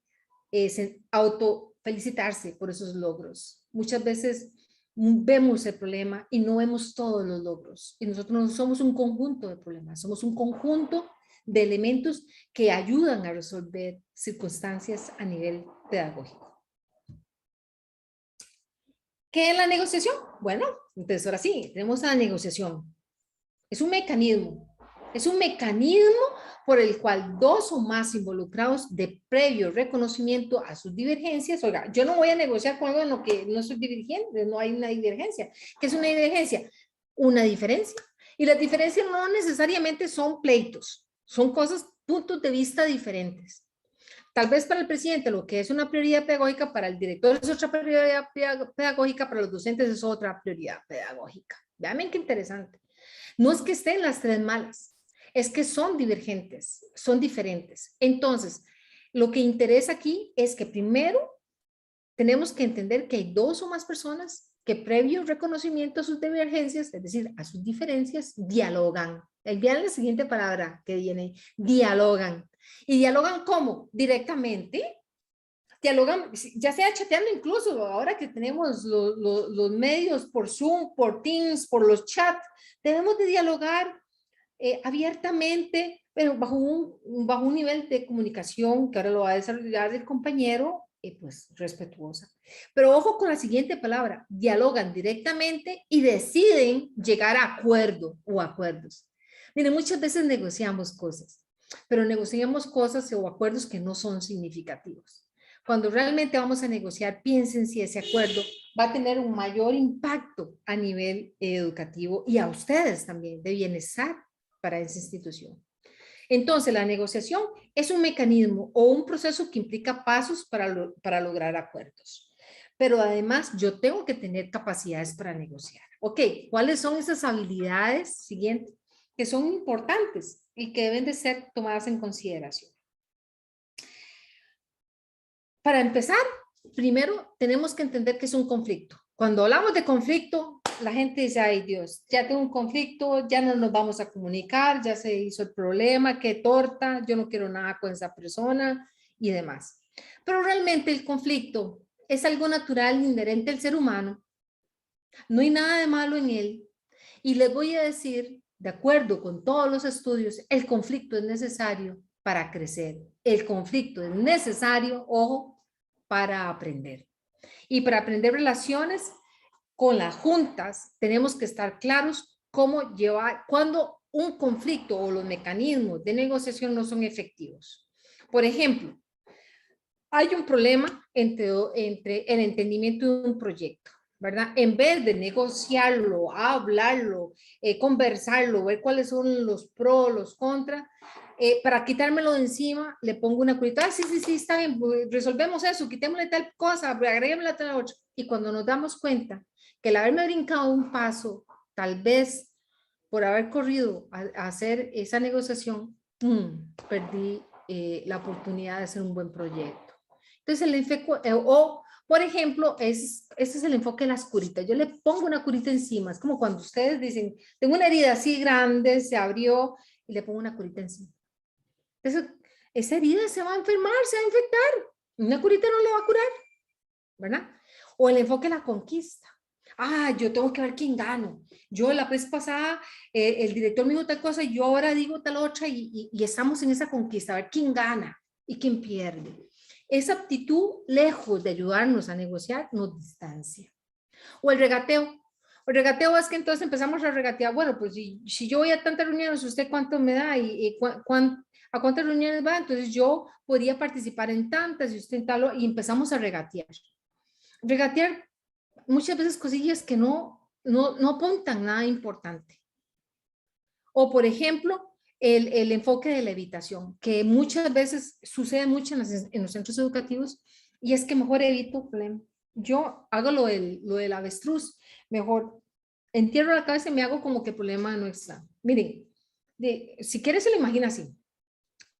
autofelicitarse por esos logros. Muchas veces vemos el problema y no vemos todos los logros. Y nosotros no somos un conjunto de problemas, somos un conjunto de elementos que ayudan a resolver circunstancias a nivel pedagógico. ¿Qué es la negociación? Bueno, entonces ahora sí, tenemos la negociación. Es un mecanismo por el cual dos o más involucrados de previo reconocimiento a sus divergencias. Oiga, yo no voy a negociar con algo en lo que no soy divergente, no hay una divergencia. ¿Qué es una divergencia? Una diferencia. Y las diferencias no necesariamente son pleitos, son cosas, puntos de vista diferentes. Tal vez para el presidente lo que es una prioridad pedagógica, para el director es otra prioridad pedagógica, para los docentes es otra prioridad pedagógica. Vean qué interesante. No es que estén las tres malas, es que son divergentes, son diferentes. Entonces, lo que interesa aquí es que primero tenemos que entender que hay dos o más personas que previo reconocimiento a sus divergencias, es decir, a sus diferencias, dialogan. Vean la siguiente palabra que viene, dialogan. ¿Y dialogan cómo? Directamente. Dialogan, ya sea chateando incluso, ahora que tenemos los medios por Zoom, por Teams, por los chats, debemos de dialogar abiertamente, pero bajo un nivel de comunicación que ahora lo va a desarrollar el compañero, pues respetuosa. Pero ojo con la siguiente palabra, dialogan directamente y deciden llegar a acuerdo o acuerdos. Miren, muchas veces negociamos cosas, pero negociamos cosas o acuerdos que no son significativos. Cuando realmente vamos a negociar, piensen si ese acuerdo va a tener un mayor impacto a nivel educativo y a ustedes también de bienestar para esa institución. Entonces, la negociación es un mecanismo o un proceso que implica pasos para lograr acuerdos. Pero además, yo tengo que tener capacidades para negociar. Ok, ¿cuáles son esas habilidades siguientes que son importantes y que deben de ser tomadas en consideración? Para empezar, primero tenemos que entender que es un conflicto. Cuando hablamos de conflicto, la gente dice, ay Dios, ya tengo un conflicto, ya no nos vamos a comunicar, ya se hizo el problema, qué torta, yo no quiero nada con esa persona y demás. Pero realmente el conflicto es algo natural, inherente al ser humano. No hay nada de malo en él. Y les voy a decir, de acuerdo con todos los estudios, el conflicto es necesario para crecer. El conflicto es necesario, ojo, para aprender. Y para aprender relaciones con las juntas, tenemos que estar claros cómo llevar, cuando un conflicto o los mecanismos de negociación no son efectivos. Por ejemplo, hay un problema entre el entendimiento de un proyecto, ¿verdad? En vez de negociarlo, hablarlo, conversarlo, ver cuáles son los pros, los contras, para quitármelo de encima, le pongo una curita, sí, está bien, resolvemos eso, quitémosle tal cosa, agreguémosle tal otra. Y cuando nos damos cuenta que el haberme brincado un paso, tal vez por haber corrido a hacer esa negociación, perdí la oportunidad de hacer un buen proyecto. Entonces, o Por ejemplo, este es el enfoque de las curitas. Yo le pongo una curita encima. Es como cuando ustedes dicen, tengo una herida así grande, se abrió y le pongo una curita encima. Entonces, esa herida se va a enfermar, se va a infectar. Una curita no le va a curar, ¿verdad? O el enfoque de la conquista. Yo tengo que ver quién gano. Yo la vez pasada, el director me dijo tal cosa y yo ahora digo tal otra y estamos en esa conquista, a ver quién gana y quién pierde. Esa actitud, lejos de ayudarnos a negociar, nos distancia. O el regateo. El regateo es que entonces empezamos a regatear, bueno, pues si yo voy a tantas reuniones, ¿usted cuánto me da? ¿A cuántas reuniones va? Entonces yo podría participar en tantas y usted en tal, y empezamos a regatear. Regatear muchas veces cosillas que no apuntan nada importante. O por ejemplo, el enfoque de la evitación, que muchas veces sucede mucho en los centros educativos, y es que mejor evito problemas. Yo hago lo del avestruz, mejor entierro la cabeza y me hago como que el problema no está. Miren, si quieres se lo imagina así.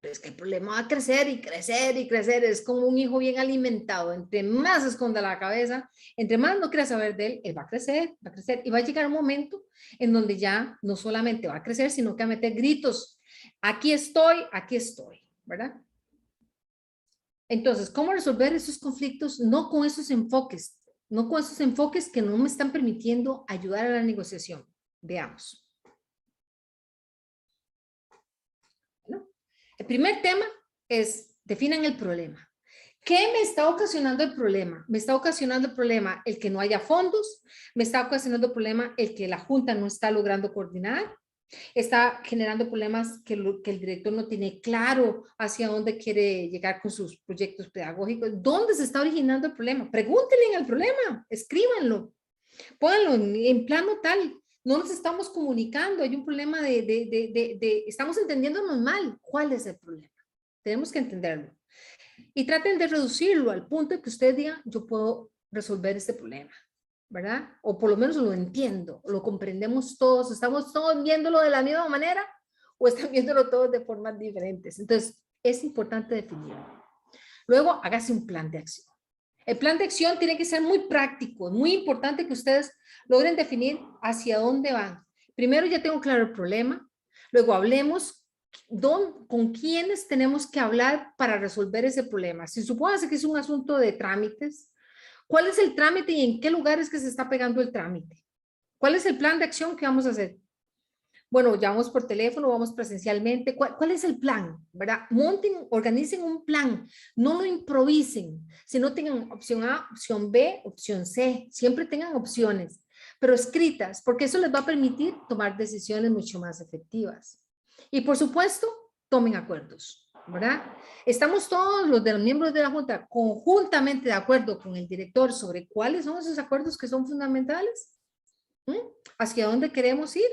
Es que el problema va a crecer y crecer y crecer. Es como un hijo bien alimentado. Entre más esconda la cabeza, entre más no quiera saber de él, él va a crecer y va a llegar un momento en donde ya no solamente va a crecer, sino que va a meter gritos. Aquí estoy, ¿verdad? Entonces, ¿cómo resolver esos conflictos? No con esos enfoques, no con esos enfoques que no me están permitiendo ayudar a la negociación. Veamos. El primer tema es, definan el problema. ¿Qué me está ocasionando el problema? Me está ocasionando el problema el que no haya fondos, me está ocasionando el problema el que la Junta no está logrando coordinar, está generando problemas que el director no tiene claro hacia dónde quiere llegar con sus proyectos pedagógicos. ¿Dónde se está originando el problema? Pregúntenle en el problema, escríbanlo, pónganlo en plano tal. No nos estamos comunicando, hay un problema estamos entendiéndonos mal. ¿Cuál es el problema? Tenemos que entenderlo. Y traten de reducirlo al punto de que ustedes digan, yo puedo resolver este problema, ¿verdad? O por lo menos lo entiendo, lo comprendemos todos, estamos todos viéndolo de la misma manera o están viéndolo todos de formas diferentes. Entonces, es importante definirlo. Luego, hágase un plan de acción. El plan de acción tiene que ser muy práctico, muy importante que ustedes logren definir hacia dónde van. Primero ya tengo claro el problema, luego hablemos con quiénes tenemos que hablar para resolver ese problema. Si supone que es un asunto de trámites, ¿cuál es el trámite y en qué lugares que se está pegando el trámite? ¿Cuál es el plan de acción que vamos a hacer? Bueno, ya vamos por teléfono, vamos presencialmente. ¿Cuál es el plan? ¿Verdad? Monten, organicen un plan. No lo improvisen. Si no tengan opción A, opción B, opción C. Siempre tengan opciones, pero escritas, porque eso les va a permitir tomar decisiones mucho más efectivas. Y por supuesto, tomen acuerdos, ¿verdad? Estamos todos los miembros de la Junta conjuntamente de acuerdo con el director sobre cuáles son esos acuerdos que son fundamentales. ¿Hacia dónde queremos ir?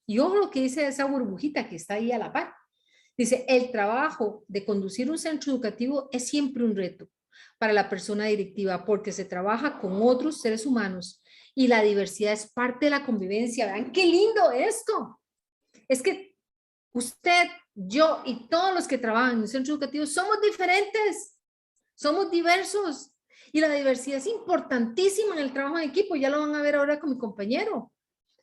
Y ojo lo que dice esa burbujita que está ahí a la par. Dice, el trabajo de conducir un centro educativo es siempre un reto para la persona directiva porque se trabaja con otros seres humanos y la diversidad es parte de la convivencia. Vean qué lindo esto. Es que usted, yo y todos los que trabajan en un centro educativo somos diferentes, somos diversos y la diversidad es importantísima en el trabajo en equipo. Ya lo van a ver ahora con mi compañero.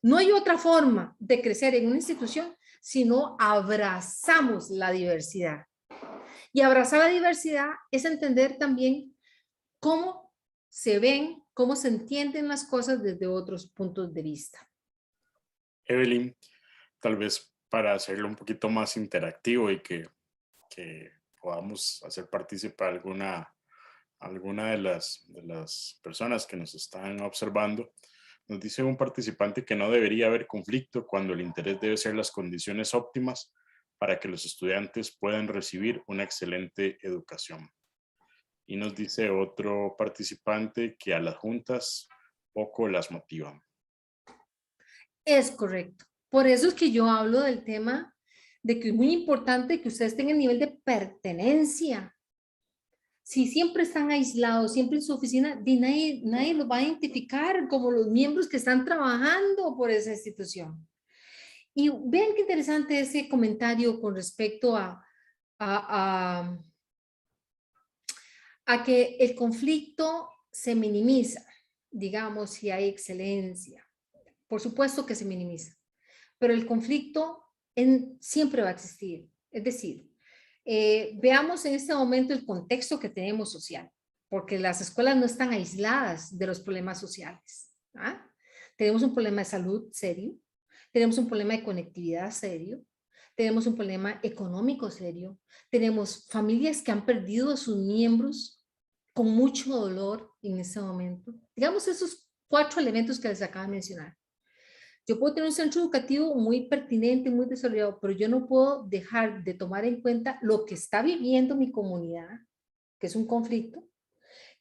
No hay otra forma de crecer en una institución si no abrazamos la diversidad. Y abrazar la diversidad es entender también cómo se ven, cómo se entienden las cosas desde otros puntos de vista. Evelyn, tal vez para hacerlo un poquito más interactivo y que podamos hacer partícipe alguna de las personas que nos están observando, nos dice un participante que no debería haber conflicto cuando el interés debe ser las condiciones óptimas para que los estudiantes puedan recibir una excelente educación. Y nos dice otro participante que a las juntas poco las motivan. Es correcto. Por eso es que yo hablo del tema de que es muy importante que ustedes tengan nivel de pertenencia. Si siempre están aislados, siempre en su oficina, nadie los va a identificar como los miembros que están trabajando por esa institución. Y vean qué interesante ese comentario con respecto a a que el conflicto se minimiza, digamos, si hay excelencia. Por supuesto que se minimiza, pero el conflicto siempre va a existir. Es decir, veamos en este momento el contexto que tenemos social, porque las escuelas no están aisladas de los problemas sociales. ¿Ah? Tenemos un problema de salud serio, tenemos un problema de conectividad serio, tenemos un problema económico serio, tenemos familias que han perdido a sus miembros con mucho dolor en este momento. Digamos esos 4 elementos que les acabo de mencionar. Yo puedo tener un centro educativo muy pertinente, muy desarrollado, pero yo no puedo dejar de tomar en cuenta lo que está viviendo mi comunidad, que es un conflicto,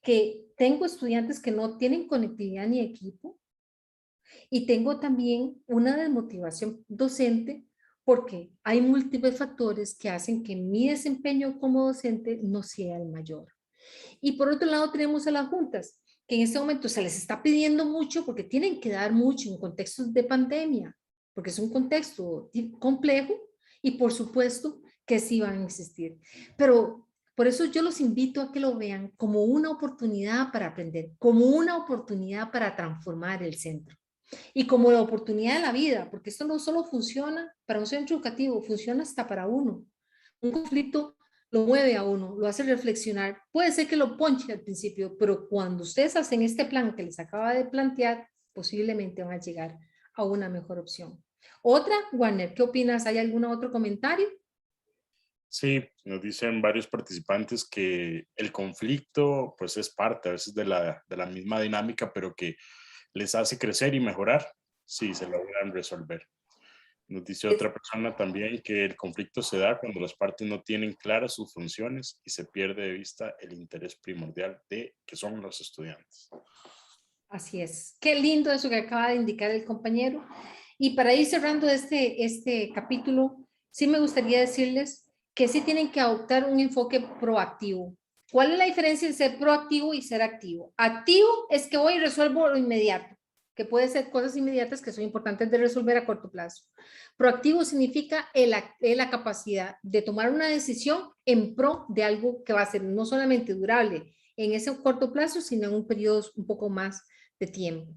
que tengo estudiantes que no tienen conectividad ni equipo, y tengo también una desmotivación docente porque hay múltiples factores que hacen que mi desempeño como docente no sea el mayor. Y por otro lado tenemos a las juntas, que en este momento se les está pidiendo mucho porque tienen que dar mucho en contextos de pandemia, porque es un contexto complejo y por supuesto que sí van a existir. Pero por eso yo los invito a que lo vean como una oportunidad para aprender, como una oportunidad para transformar el centro. Y como la oportunidad de la vida, porque esto no solo funciona para un centro educativo, funciona hasta para uno. Un conflicto lo mueve a uno, lo hace reflexionar. Puede ser que lo ponche al principio, pero cuando ustedes hacen este plan que les acaba de plantear, posiblemente van a llegar a una mejor opción. Otra, Warner, ¿qué opinas? ¿Hay algún otro comentario? Sí, nos dicen varios participantes que el conflicto pues es parte a veces de la misma dinámica, pero que les hace crecer y mejorar si se logran resolver. Nos dice otra persona también que el conflicto se da cuando las partes no tienen claras sus funciones y se pierde de vista el interés primordial de que son los estudiantes. Así es. Qué lindo eso que acaba de indicar el compañero. Y para ir cerrando este capítulo, sí me gustaría decirles que sí tienen que adoptar un enfoque proactivo. ¿Cuál es la diferencia entre ser proactivo y ser activo? Activo es que voy y resuelvo lo inmediato, que puede ser cosas inmediatas que son importantes de resolver a corto plazo. Proactivo significa la capacidad de tomar una decisión en pro de algo que va a ser no solamente durable en ese corto plazo, sino en un periodo un poco más de tiempo.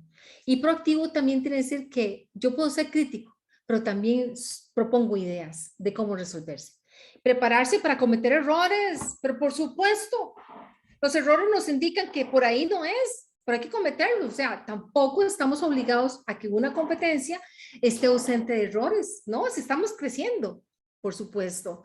Y proactivo también tiene que decir que yo puedo ser crítico, pero también propongo ideas de cómo resolverse. Prepararse para cometer errores, pero por supuesto, los errores nos indican que por ahí no es, pero hay que cometerlos. O sea, tampoco estamos obligados a que una competencia esté ausente de errores, ¿no? Si estamos creciendo, por supuesto,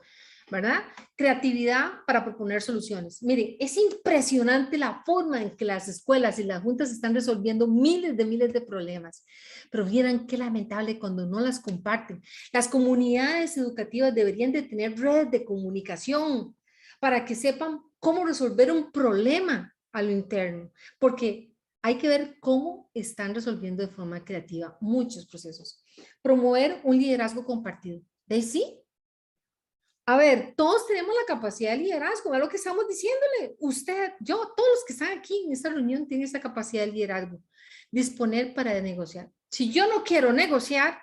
¿verdad? Creatividad para proponer soluciones. Miren, es impresionante la forma en que las escuelas y las juntas están resolviendo miles de problemas, pero vieran qué lamentable cuando no las comparten. Las comunidades educativas deberían de tener redes de comunicación para que sepan cómo resolver un problema a lo interno, porque hay que ver cómo están resolviendo de forma creativa muchos procesos. Promover un liderazgo compartido. ¿De sí? A ver, todos tenemos la capacidad de liderazgo, es lo que estamos diciéndole. Usted, yo, todos los que están aquí en esta reunión tienen esa capacidad de liderazgo. Disponer para negociar. Si yo no quiero negociar,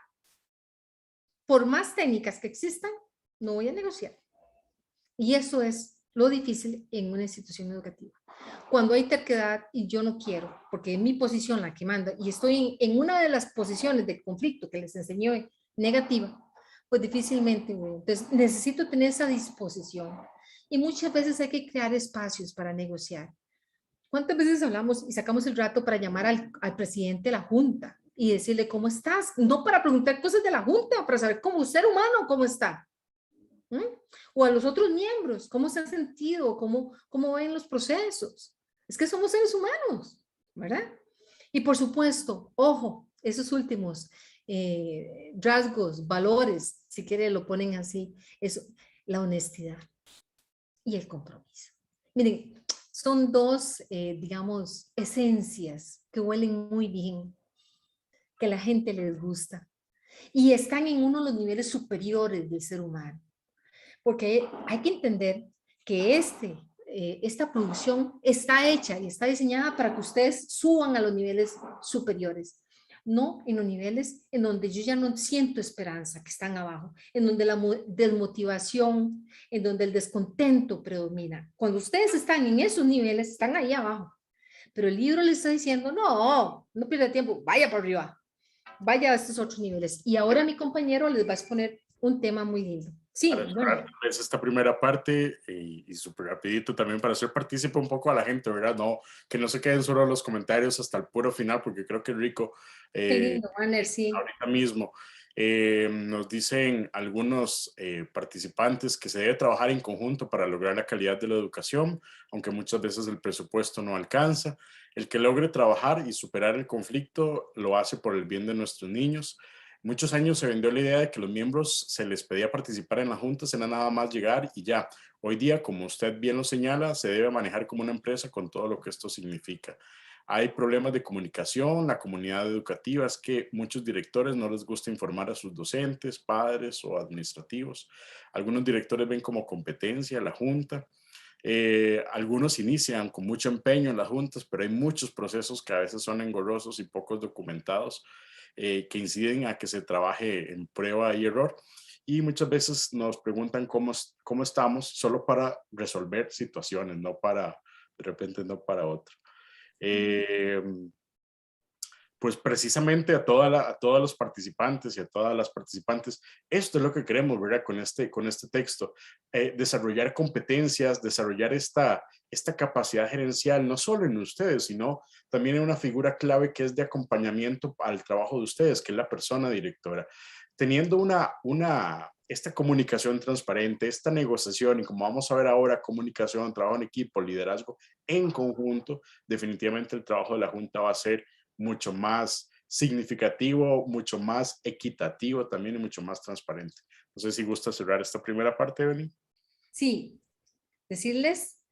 por más técnicas que existan, no voy a negociar. Y eso es lo difícil en una institución educativa. Cuando hay terquedad y yo no quiero, porque es mi posición la que manda, y estoy en una de las posiciones de conflicto que les enseñé negativa, pues difícilmente, entonces necesito tener esa disposición. Y muchas veces hay que crear espacios para negociar. ¿Cuántas veces hablamos y sacamos el rato para llamar al presidente de la junta y decirle cómo estás? No para preguntar cosas de la junta, para saber como ser humano cómo está. O a los otros miembros, cómo se han sentido, cómo ven los procesos. Es que somos seres humanos, ¿verdad? Y por supuesto, ojo, esos últimos rasgos, valores, si quiere lo ponen así, es la honestidad y el compromiso. Miren, son dos, digamos, esencias que huelen muy bien, que a la gente les gusta y están en uno de los niveles superiores del ser humano. Porque hay que entender que esta producción está hecha y está diseñada para que ustedes suban a los niveles superiores. no en los niveles en donde yo ya no siento esperanza, que están abajo, en donde la desmotivación, en donde el descontento predomina. Cuando ustedes están en esos niveles, están ahí abajo. Pero el libro les está diciendo, no, no pierda tiempo, vaya para arriba, vaya a estos otros niveles. Y ahora mi compañero les va a exponer un tema muy lindo. Sí, para cerrar esta primera parte y súper rapidito también para hacer partícipe un poco a la gente, ¿verdad? No, que no se queden solo los comentarios hasta el puro final, porque creo que Rico, qué lindo, Warner, sí. ahorita mismo, nos dicen algunos participantes que se debe trabajar en conjunto para lograr la calidad de la educación, aunque muchas veces el presupuesto no alcanza. El que logre trabajar y superar el conflicto lo hace por el bien de nuestros niños. Muchos años se vendió la idea de que los miembros se les pedía participar en las juntas, era nada más llegar y ya. Hoy día, como usted bien lo señala, se debe manejar como una empresa con todo lo que esto significa. Hay problemas de comunicación, la comunidad educativa es que muchos directores no les gusta informar a sus docentes, padres o administrativos. Algunos directores ven como competencia la junta. Algunos inician con mucho empeño en las juntas, pero hay muchos procesos que a veces son engorrosos y pocos documentados que inciden a que se trabaje en prueba y error. Y muchas veces nos preguntan cómo estamos solo para resolver situaciones, no para, de repente, no para otro. Pues precisamente a todos los participantes y a todas las participantes, esto es lo que queremos, ¿verdad? Con este texto, desarrollar competencias, desarrollar esta capacidad gerencial, no solo en ustedes, sino también en una figura clave que es de acompañamiento al trabajo de ustedes, que es la persona directora. Teniendo esta comunicación transparente, esta negociación y como vamos a ver ahora, comunicación, trabajo en equipo, liderazgo en conjunto, definitivamente el trabajo de la Junta va a ser mucho más significativo, mucho más equitativo también y mucho más transparente. No sé si gusta cerrar esta primera parte, Evelyn. Sí, decirles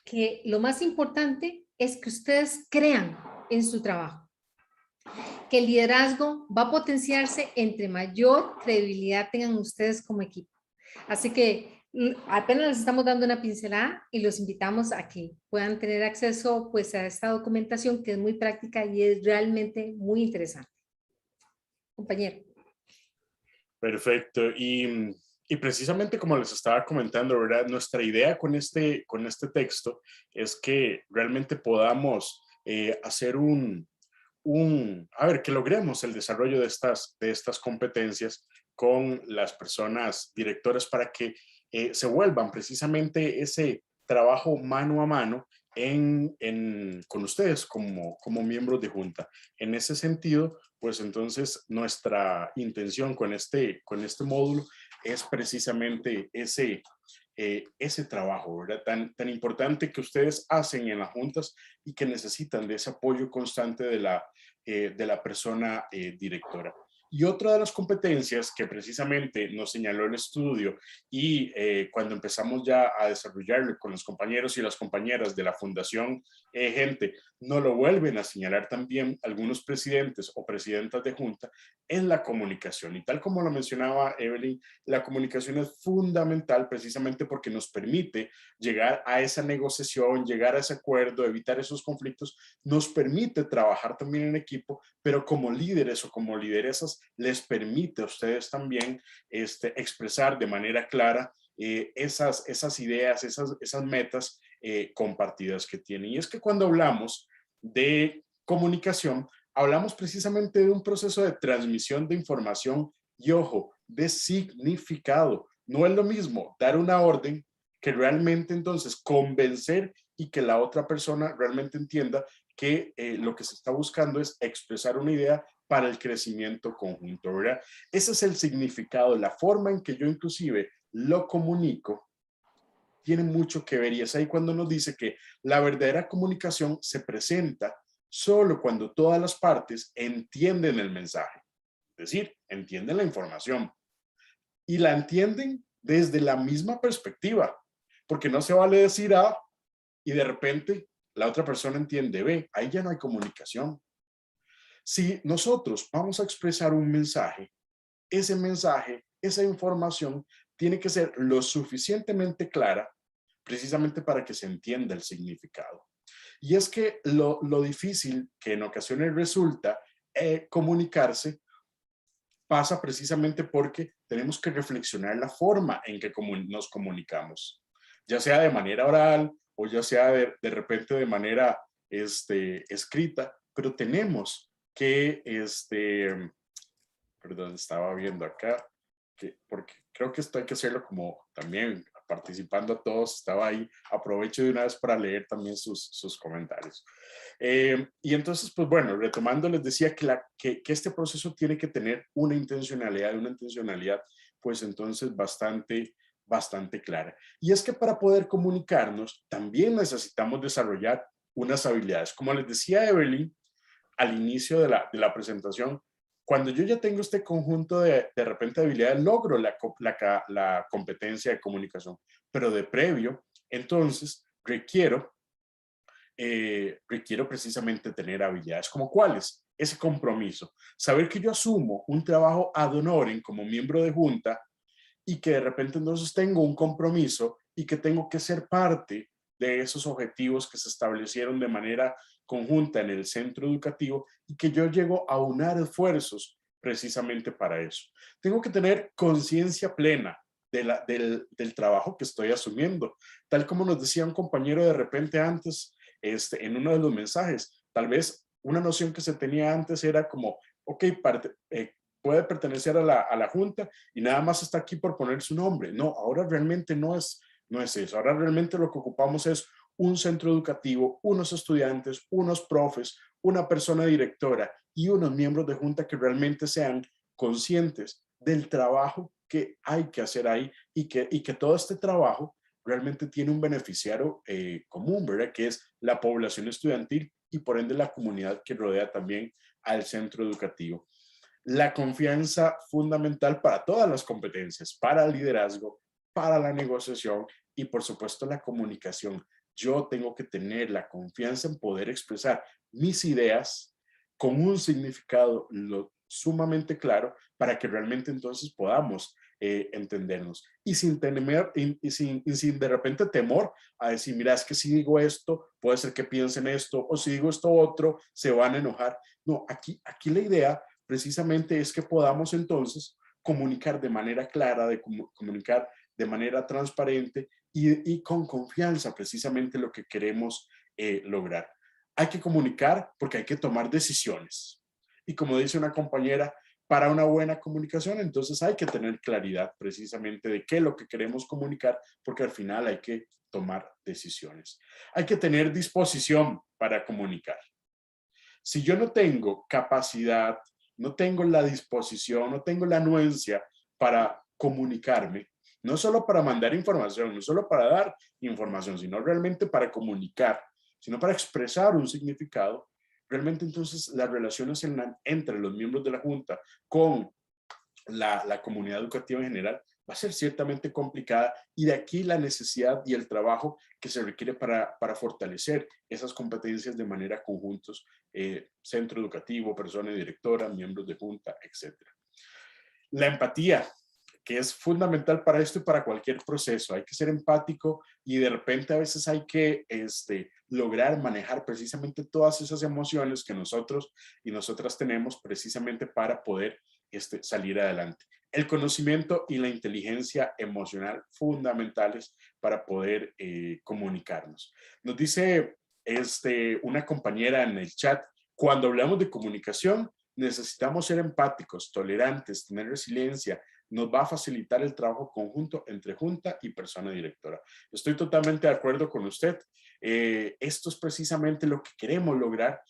que lo más importante es que ustedes crean en su trabajo, que el liderazgo va a potenciarse entre mayor credibilidad tengan ustedes como equipo. Así que apenas les estamos dando una pincelada y los invitamos a que puedan tener acceso pues a esta documentación que es muy práctica y es realmente muy interesante. Compañero. Perfecto. Y precisamente como les estaba comentando, ¿verdad? Nuestra idea con este texto es que realmente podamos hacer que logremos el desarrollo de estas competencias con las personas directoras para que se vuelvan precisamente ese trabajo mano a mano con ustedes como miembros de junta. En ese sentido, pues entonces nuestra intención con este módulo es precisamente ese trabajo, ¿verdad? Tan importante que ustedes hacen en las juntas y que necesitan de ese apoyo constante de la persona directora. Y otra de las competencias que precisamente nos señaló el estudio y cuando empezamos ya a desarrollarlo con los compañeros y las compañeras de la Fundación Gente, nos lo vuelven a señalar también algunos presidentes o presidentas de junta, es la comunicación. Y tal como lo mencionaba Evelyn, la comunicación es fundamental precisamente porque nos permite llegar a esa negociación, llegar a ese acuerdo, evitar esos conflictos, nos permite trabajar también en equipo, pero como líderes o como lideresas les permite a ustedes también expresar de manera clara esas ideas, esas metas compartidas que tienen. Y es que cuando hablamos de comunicación, hablamos precisamente de un proceso de transmisión de información y, ojo, de significado. No es lo mismo dar una orden que realmente entonces convencer y que la otra persona realmente entienda que lo que se está buscando es expresar una idea para el crecimiento conjunto, ¿verdad? Ese es el significado, la forma en que yo inclusive lo comunico tiene mucho que ver y es ahí cuando nos dice que la verdadera comunicación se presenta solo cuando todas las partes entienden el mensaje, es decir, entienden la información y la entienden desde la misma perspectiva, porque no se vale decir A y de repente la otra persona entiende B, ahí ya no hay comunicación. Si nosotros vamos a expresar un mensaje, ese mensaje, esa información tiene que ser lo suficientemente clara precisamente para que se entienda el significado. Y es que lo difícil que en ocasiones resulta comunicarse pasa precisamente porque tenemos que reflexionar la forma en que nos comunicamos, ya sea de manera oral o ya sea de repente de manera escrita, pero tenemos que, perdón, estaba viendo acá, porque creo que esto hay que hacerlo como también participando a todos, estaba ahí, aprovecho de una vez para leer también sus comentarios. Y entonces, pues bueno, retomando, les decía que este proceso tiene que tener una intencionalidad, pues entonces bastante clara. Y es que para poder comunicarnos, también necesitamos desarrollar unas habilidades. Como les decía Evelyn al inicio de la presentación, cuando yo ya tengo este conjunto de repente de habilidades, logro la competencia de comunicación, pero de previo, entonces requiero precisamente tener habilidades como cuáles, ese compromiso, saber que yo asumo un trabajo ad honorem como miembro de junta y que de repente entonces tengo un compromiso y que tengo que ser parte de esos objetivos que se establecieron de manera conjunta en el centro educativo y que yo llego a unar esfuerzos precisamente para eso. Tengo que tener conciencia plena del trabajo que estoy asumiendo. Tal como nos decía un compañero de repente antes, en uno de los mensajes, tal vez una noción que se tenía antes era como, ok, puede pertenecer a la junta y nada más está aquí por poner su nombre. No, ahora realmente no es eso. Ahora realmente lo que ocupamos es un centro educativo, unos estudiantes, unos profes, una persona directora y unos miembros de junta que realmente sean conscientes del trabajo que hay que hacer ahí y que todo este trabajo realmente tiene un beneficiario común, ¿verdad? Que es la población estudiantil y por ende la comunidad que rodea también al centro educativo. La confianza fundamental para todas las competencias, para el liderazgo, para la negociación y por supuesto la comunicación. Yo tengo que tener la confianza en poder expresar mis ideas con un significado sumamente claro para que realmente entonces podamos entendernos y sin temer y sin de repente temor a decir, mira, es que si digo esto, puede ser que piensen esto, o si digo esto otro, se van a enojar. No, aquí la idea precisamente es que podamos entonces comunicar de manera clara, comunicar de manera transparente y con confianza precisamente lo que queremos lograr. Hay que comunicar porque hay que tomar decisiones. Y como dice una compañera, para una buena comunicación, entonces hay que tener claridad precisamente de qué es lo que queremos comunicar, porque al final hay que tomar decisiones. Hay que tener disposición para comunicar. Si yo no tengo capacidad, no tengo la disposición, no tengo la anuencia para comunicarme, no solo para mandar información, no solo para dar información, sino realmente para comunicar, sino para expresar un significado, realmente entonces las relaciones entre los miembros de la Junta con la comunidad educativa en general va a ser ciertamente complicada y de aquí la necesidad y el trabajo que se requiere para fortalecer esas competencias de manera conjuntos, centro educativo, persona directora, miembros de junta, etc. La empatía, que es fundamental para esto y para cualquier proceso. Hay que ser empático y de repente a veces hay que lograr manejar precisamente todas esas emociones que nosotros y nosotras tenemos precisamente para poder salir adelante. El conocimiento y la inteligencia emocional fundamentales para poder comunicarnos. Nos dice una compañera en el chat, cuando hablamos de comunicación, necesitamos ser empáticos, tolerantes, tener resiliencia, nos va a facilitar el trabajo conjunto entre junta y persona directora. Estoy totalmente de acuerdo con usted. Esto es precisamente lo que queremos lograr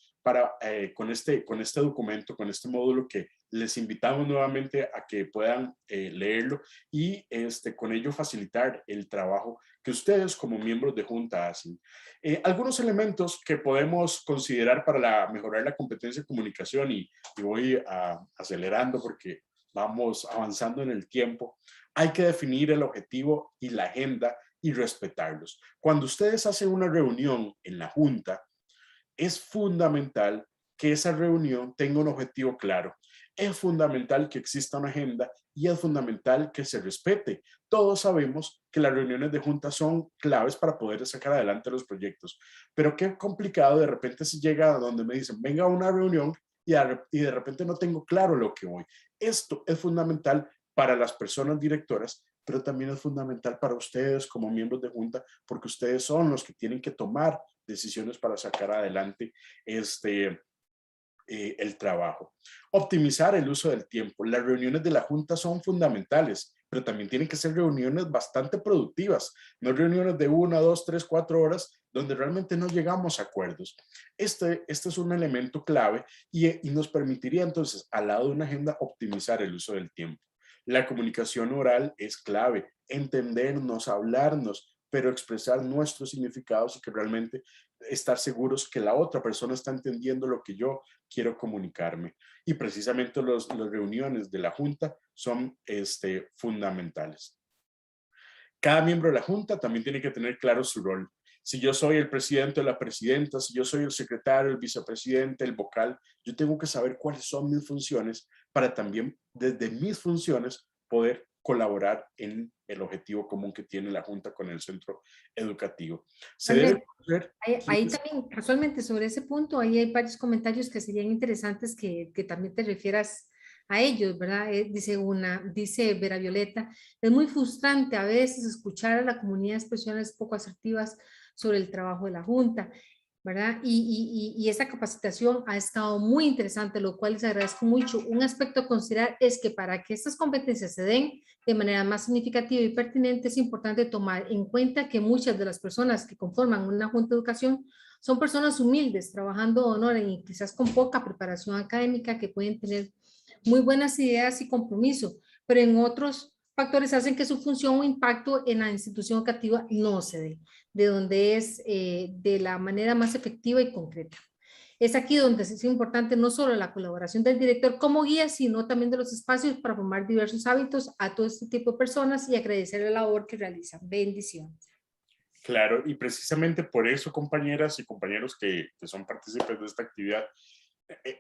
con este documento, con este módulo que les invitamos nuevamente a que puedan leerlo y con ello facilitar el trabajo que ustedes como miembros de junta hacen. Algunos elementos que podemos considerar para mejorar la competencia de comunicación y voy acelerando porque vamos avanzando en el tiempo. Hay que definir el objetivo y la agenda y respetarlos. Cuando ustedes hacen una reunión en la junta, es fundamental que esa reunión tenga un objetivo claro. Es fundamental que exista una agenda y es fundamental que se respete. Todos sabemos que las reuniones de junta son claves para poder sacar adelante los proyectos, pero qué complicado de repente se llega a donde me dicen, venga a una reunión y de repente no tengo claro lo que voy. Esto es fundamental para las personas directoras, pero también es fundamental para ustedes como miembros de junta, porque ustedes son los que tienen que tomar decisiones para sacar adelante el trabajo. Optimizar el uso del tiempo. Las reuniones de la junta son fundamentales, pero también tienen que ser reuniones bastante productivas, no reuniones de 1, 2, 3, 4 horas donde realmente no llegamos a acuerdos. Este es un elemento clave y nos permitiría entonces, al lado de una agenda, optimizar el uso del tiempo. La comunicación oral es clave, entendernos, hablarnos, pero expresar nuestros significados y que realmente estar seguros que la otra persona está entendiendo lo que yo quiero comunicarme. Y precisamente las reuniones de la junta son fundamentales. Cada miembro de la junta también tiene que tener claro su rol. Si yo soy el presidente o la presidenta, si yo soy el secretario, el vicepresidente, el vocal, yo tengo que saber cuáles son mis funciones para también desde mis funciones poder colaborar en el objetivo común que tiene la junta con el centro educativo. Se debe conocer ahí también, casualmente sobre ese punto, ahí hay varios comentarios que serían interesantes que también te refieras a ellos, ¿verdad? Dice Vera Violeta, es muy frustrante a veces escuchar a la comunidad expresiones poco asertivas sobre el trabajo de la Junta, ¿verdad? Y esa capacitación ha estado muy interesante, lo cual les agradezco mucho. Un aspecto a considerar es que para que estas competencias se den de manera más significativa y pertinente, es importante tomar en cuenta que muchas de las personas que conforman una junta de educación son personas humildes, trabajando de honor y quizás con poca preparación académica, que pueden tener muy buenas ideas y compromiso, pero en otros factores hacen que su función o impacto en la institución educativa no se dé, de donde es de la manera más efectiva y concreta. Es aquí donde es importante no solo la colaboración del director como guía, sino también de los espacios para formar diversos hábitos a todo este tipo de personas y agradecer la labor que realizan. Bendiciones. Claro, y precisamente por eso, compañeras y compañeros que son partícipes de esta actividad,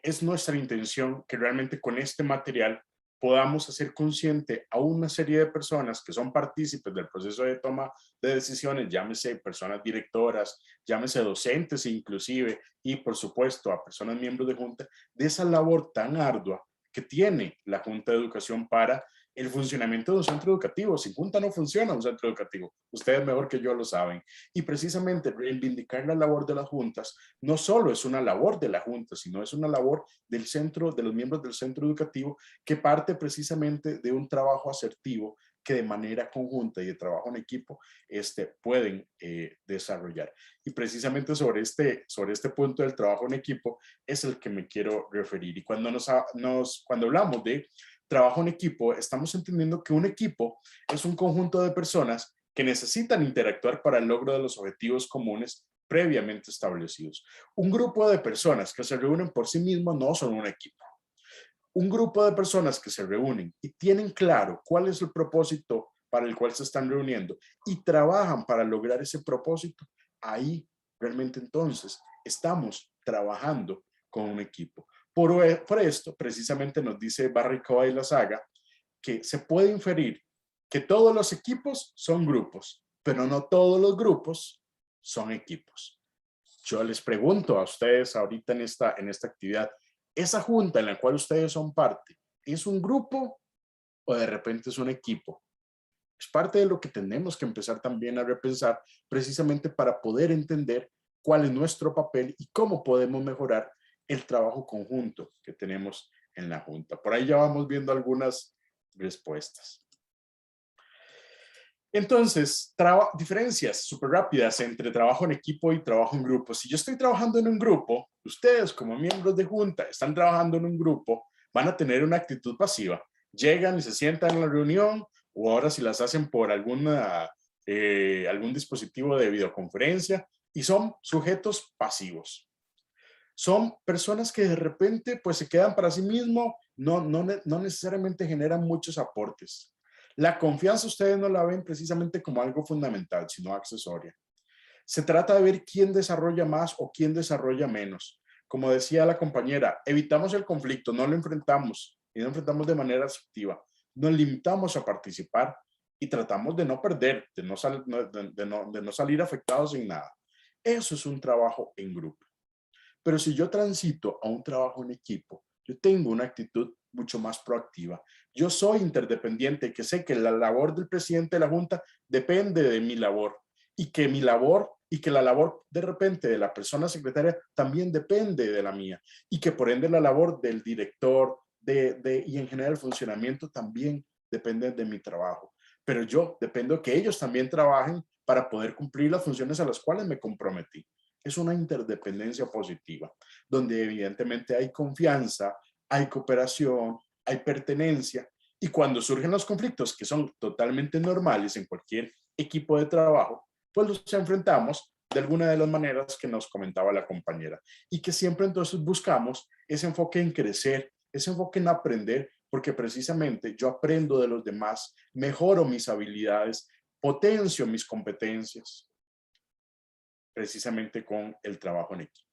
es nuestra intención que realmente con este material podamos hacer consciente a una serie de personas que son partícipes del proceso de toma de decisiones, llámese personas directoras, llámese docentes inclusive, y por supuesto a personas miembros de junta, de esa labor tan ardua que tiene la Junta de Educación para el funcionamiento de un centro educativo. Sin junta no funciona un centro educativo. Ustedes mejor que yo lo saben. Y precisamente reivindicar la labor de las juntas no solo es una labor de la junta, sino es una labor del centro, de los miembros del centro educativo, que parte precisamente de un trabajo asertivo que de manera conjunta y de trabajo en equipo pueden desarrollar. Y precisamente sobre este punto del trabajo en equipo es el que me quiero referir. Y cuando cuando hablamos de trabajo en equipo, estamos entendiendo que un equipo es un conjunto de personas que necesitan interactuar para el logro de los objetivos comunes previamente establecidos. Un grupo de personas que se reúnen por sí mismos no son un equipo. Un grupo de personas que se reúnen y tienen claro cuál es el propósito para el cual se están reuniendo y trabajan para lograr ese propósito, ahí realmente entonces estamos trabajando con un equipo. Por esto, precisamente nos dice Barricova y La Saga que se puede inferir que todos los equipos son grupos, pero no todos los grupos son equipos. Yo les pregunto a ustedes ahorita en esta actividad, ¿esa junta en la cual ustedes son parte es un grupo o de repente es un equipo? Es parte de lo que tenemos que empezar también a repensar precisamente para poder entender cuál es nuestro papel y cómo podemos mejorar el trabajo conjunto que tenemos en la junta. Por ahí ya vamos viendo algunas respuestas. Entonces, diferencias súper rápidas entre trabajo en equipo y trabajo en grupo. Si yo estoy trabajando en un grupo, ustedes como miembros de junta están trabajando en un grupo, van a tener una actitud pasiva. Llegan y se sientan en la reunión, o ahora si las hacen por algún dispositivo de videoconferencia, y son sujetos pasivos. Son personas que de repente pues se quedan para sí mismos, no necesariamente generan muchos aportes. La confianza ustedes no la ven precisamente como algo fundamental, sino accesoria. Se trata de ver quién desarrolla más o quién desarrolla menos. Como decía la compañera, evitamos el conflicto, no lo enfrentamos y no lo enfrentamos de manera asertiva. Nos limitamos a participar y tratamos de no perder, de no salir afectados en nada. Eso es un trabajo en grupo. Pero si yo transito a un trabajo en equipo, yo tengo una actitud mucho más proactiva. Yo soy interdependiente, que sé que la labor del presidente de la Junta depende de mi labor y que mi labor y que la labor de repente de la persona secretaria también depende de la mía y que por ende la labor del director y en general el funcionamiento también depende de mi trabajo. Pero yo dependo que ellos también trabajen para poder cumplir las funciones a las cuales me comprometí. Es una interdependencia positiva, donde evidentemente hay confianza, hay cooperación, hay pertenencia, y cuando surgen los conflictos, que son totalmente normales en cualquier equipo de trabajo, pues los enfrentamos de alguna de las maneras que nos comentaba la compañera, y que siempre entonces buscamos ese enfoque en crecer, ese enfoque en aprender, porque precisamente yo aprendo de los demás, mejoro mis habilidades, potencio mis competencias, precisamente con el trabajo en equipo.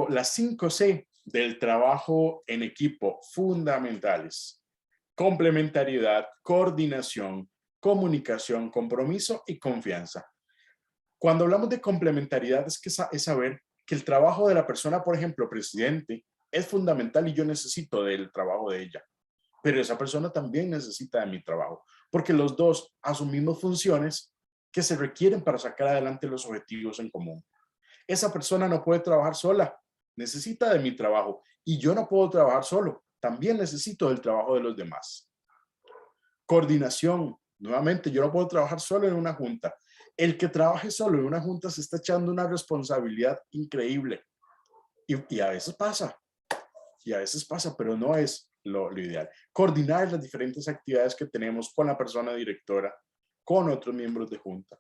Las 5C del trabajo en equipo fundamentales: complementariedad, coordinación, comunicación, compromiso y confianza. Cuando hablamos de complementariedad es saber que el trabajo de la persona, por ejemplo, presidente, es fundamental y yo necesito del trabajo de ella. Pero esa persona también necesita de mi trabajo, porque los dos asumimos funciones que se requieren para sacar adelante los objetivos en común. Esa persona no puede trabajar sola, necesita de mi trabajo, y yo no puedo trabajar solo, también necesito del trabajo de los demás. Coordinación, nuevamente, yo no puedo trabajar solo en una junta. El que trabaje solo en una junta se está echando una responsabilidad increíble, y a veces pasa, pero no es lo ideal. Coordinar las diferentes actividades que tenemos con la persona directora, con otros miembros de junta.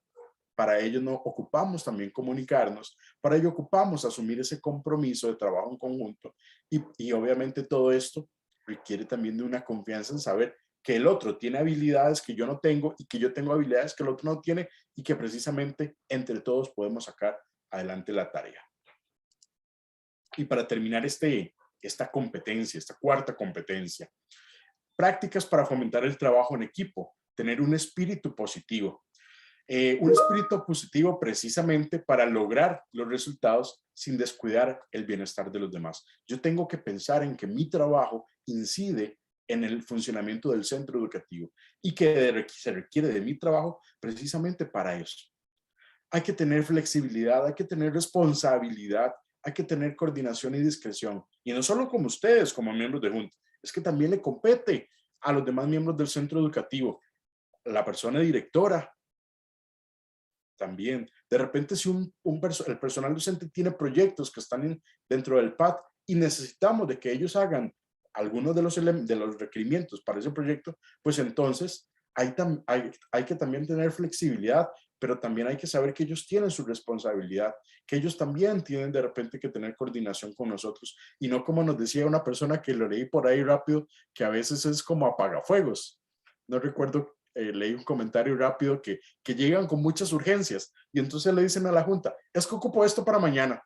Para ello nos ocupamos también comunicarnos, para ello ocupamos asumir ese compromiso de trabajo en conjunto, y obviamente todo esto requiere también de una confianza en saber que el otro tiene habilidades que yo no tengo y que yo tengo habilidades que el otro no tiene, y que precisamente entre todos podemos sacar adelante la tarea. Y para terminar esta competencia, esta cuarta competencia: prácticas para fomentar el trabajo en equipo, tener un espíritu positivo. Un espíritu positivo precisamente para lograr los resultados sin descuidar el bienestar de los demás. Yo tengo que pensar en que mi trabajo incide en el funcionamiento del centro educativo y que se requiere de mi trabajo precisamente para eso. Hay que tener flexibilidad, hay que tener responsabilidad, hay que tener coordinación y discreción. Y no solo como ustedes, como miembros de junta, es que también le compete a los demás miembros del centro educativo, la persona directora. También, de repente, si el personal docente tiene proyectos que están dentro del PAT y necesitamos de que ellos hagan algunos de los requerimientos para ese proyecto, pues entonces hay que también tener flexibilidad, pero también hay que saber que ellos tienen su responsabilidad, que ellos también tienen de repente que tener coordinación con nosotros, y no como nos decía una persona que lo leí por ahí rápido, que a veces es como apagafuegos. No recuerdo, leí un comentario rápido que llegan con muchas urgencias y entonces le dicen a la junta: es que ocupo esto para mañana,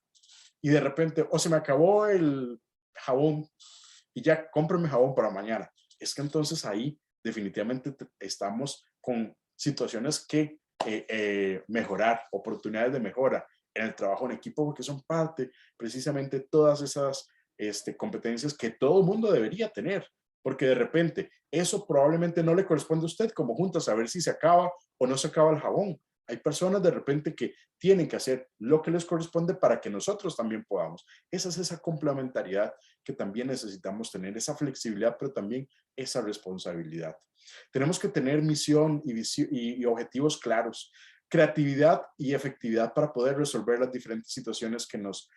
y de repente, o se me acabó el jabón y ya cómprame jabón para mañana. Es que entonces ahí definitivamente estamos con situaciones que mejorar, oportunidades de mejora en el trabajo en equipo, porque son parte precisamente todas esas competencias que todo el mundo debería tener, porque de repente eso probablemente no le corresponde a usted como junta saber si se acaba o no se acaba el jabón. Hay personas de repente que tienen que hacer lo que les corresponde para que nosotros también podamos. Esa es esa complementariedad que también necesitamos tener, esa flexibilidad, pero también esa responsabilidad. Tenemos que tener misión y objetivos claros, creatividad y efectividad para poder resolver las diferentes situaciones que nos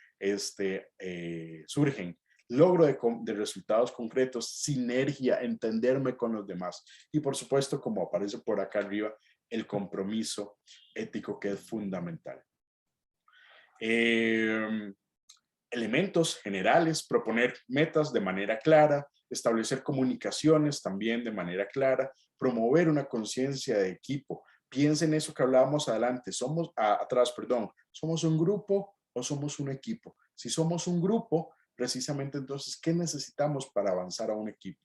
surgen, logro de resultados concretos, sinergia, entenderme con los demás, y por supuesto, como aparece por acá arriba, el compromiso ético, que es fundamental. Elementos generales: proponer metas de manera clara, establecer comunicaciones también de manera clara, promover una conciencia de equipo. Piensen eso que hablábamos ¿somos un grupo o somos un equipo? Si somos un grupo, precisamente entonces, ¿qué necesitamos para avanzar a un equipo?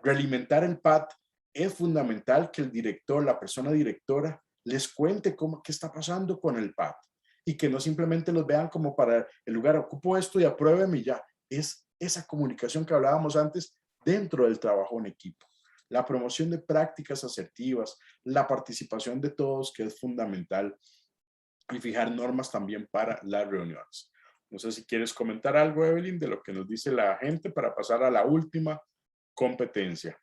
Realimentar el PAT. Es fundamental que el director, la persona directora, les cuente qué está pasando con el PAT. y que no simplemente los vean como para el lugar, ocupo esto y apruébeme y ya. Es esa comunicación que hablábamos antes dentro del trabajo en equipo. La promoción de prácticas asertivas, la participación de todos, que es fundamental, y fijar normas también para las reuniones. No sé si quieres comentar algo, Evelyn, de lo que nos dice la gente para pasar a la última competencia.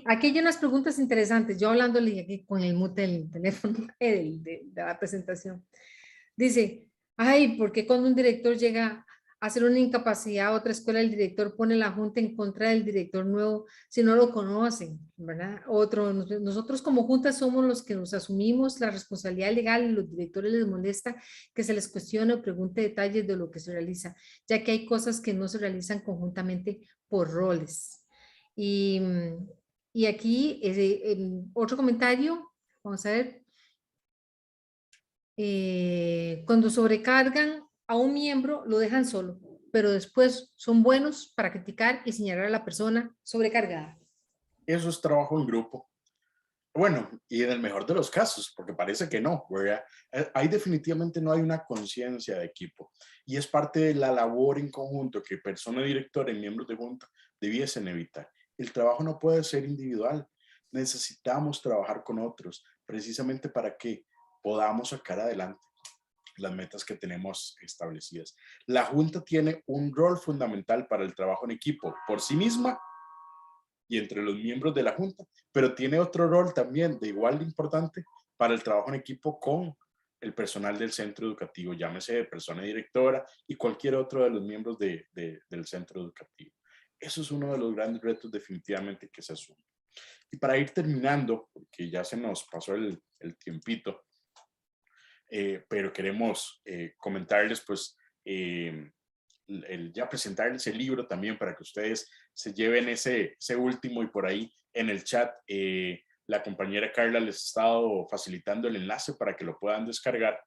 Aquí hay unas preguntas interesantes. Yo hablándole aquí con el mute del teléfono de la presentación. Dice, ay, ¿por qué cuando un director llega a hacer una incapacidad a otra escuela, el director pone la junta en contra del director nuevo si no lo conocen, ¿verdad? Nosotros como junta somos los que nos asumimos la responsabilidad legal y los directores les molesta que se les cuestione o pregunte detalles de lo que se realiza, ya que hay cosas que no se realizan conjuntamente por roles. Y aquí, otro comentario, vamos a ver. Cuando sobrecargan a un miembro, lo dejan solo, pero después son buenos para criticar y señalar a la persona sobrecargada. Eso es trabajo en grupo. Bueno, y en el mejor de los casos, porque parece que no, ¿verdad? Ahí definitivamente no hay una conciencia de equipo y es parte de la labor en conjunto que persona directora y miembros de junta debiesen evitar. El trabajo no puede ser individual, necesitamos trabajar con otros precisamente para que podamos sacar adelante las metas que tenemos establecidas. La junta tiene un rol fundamental para el trabajo en equipo por sí misma y entre los miembros de la Junta, pero tiene otro rol también de igual de importante para el trabajo en equipo con el personal del centro educativo, llámese de persona directora y cualquier otro de los miembros del centro educativo. Eso es uno de los grandes retos definitivamente que se asume. Y para ir terminando, porque ya se nos pasó el tiempito, pero queremos comentarles pues ya presentarles el libro también para que ustedes se lleven ese último y por ahí en el chat la compañera Carla les ha estado facilitando el enlace para que lo puedan descargar.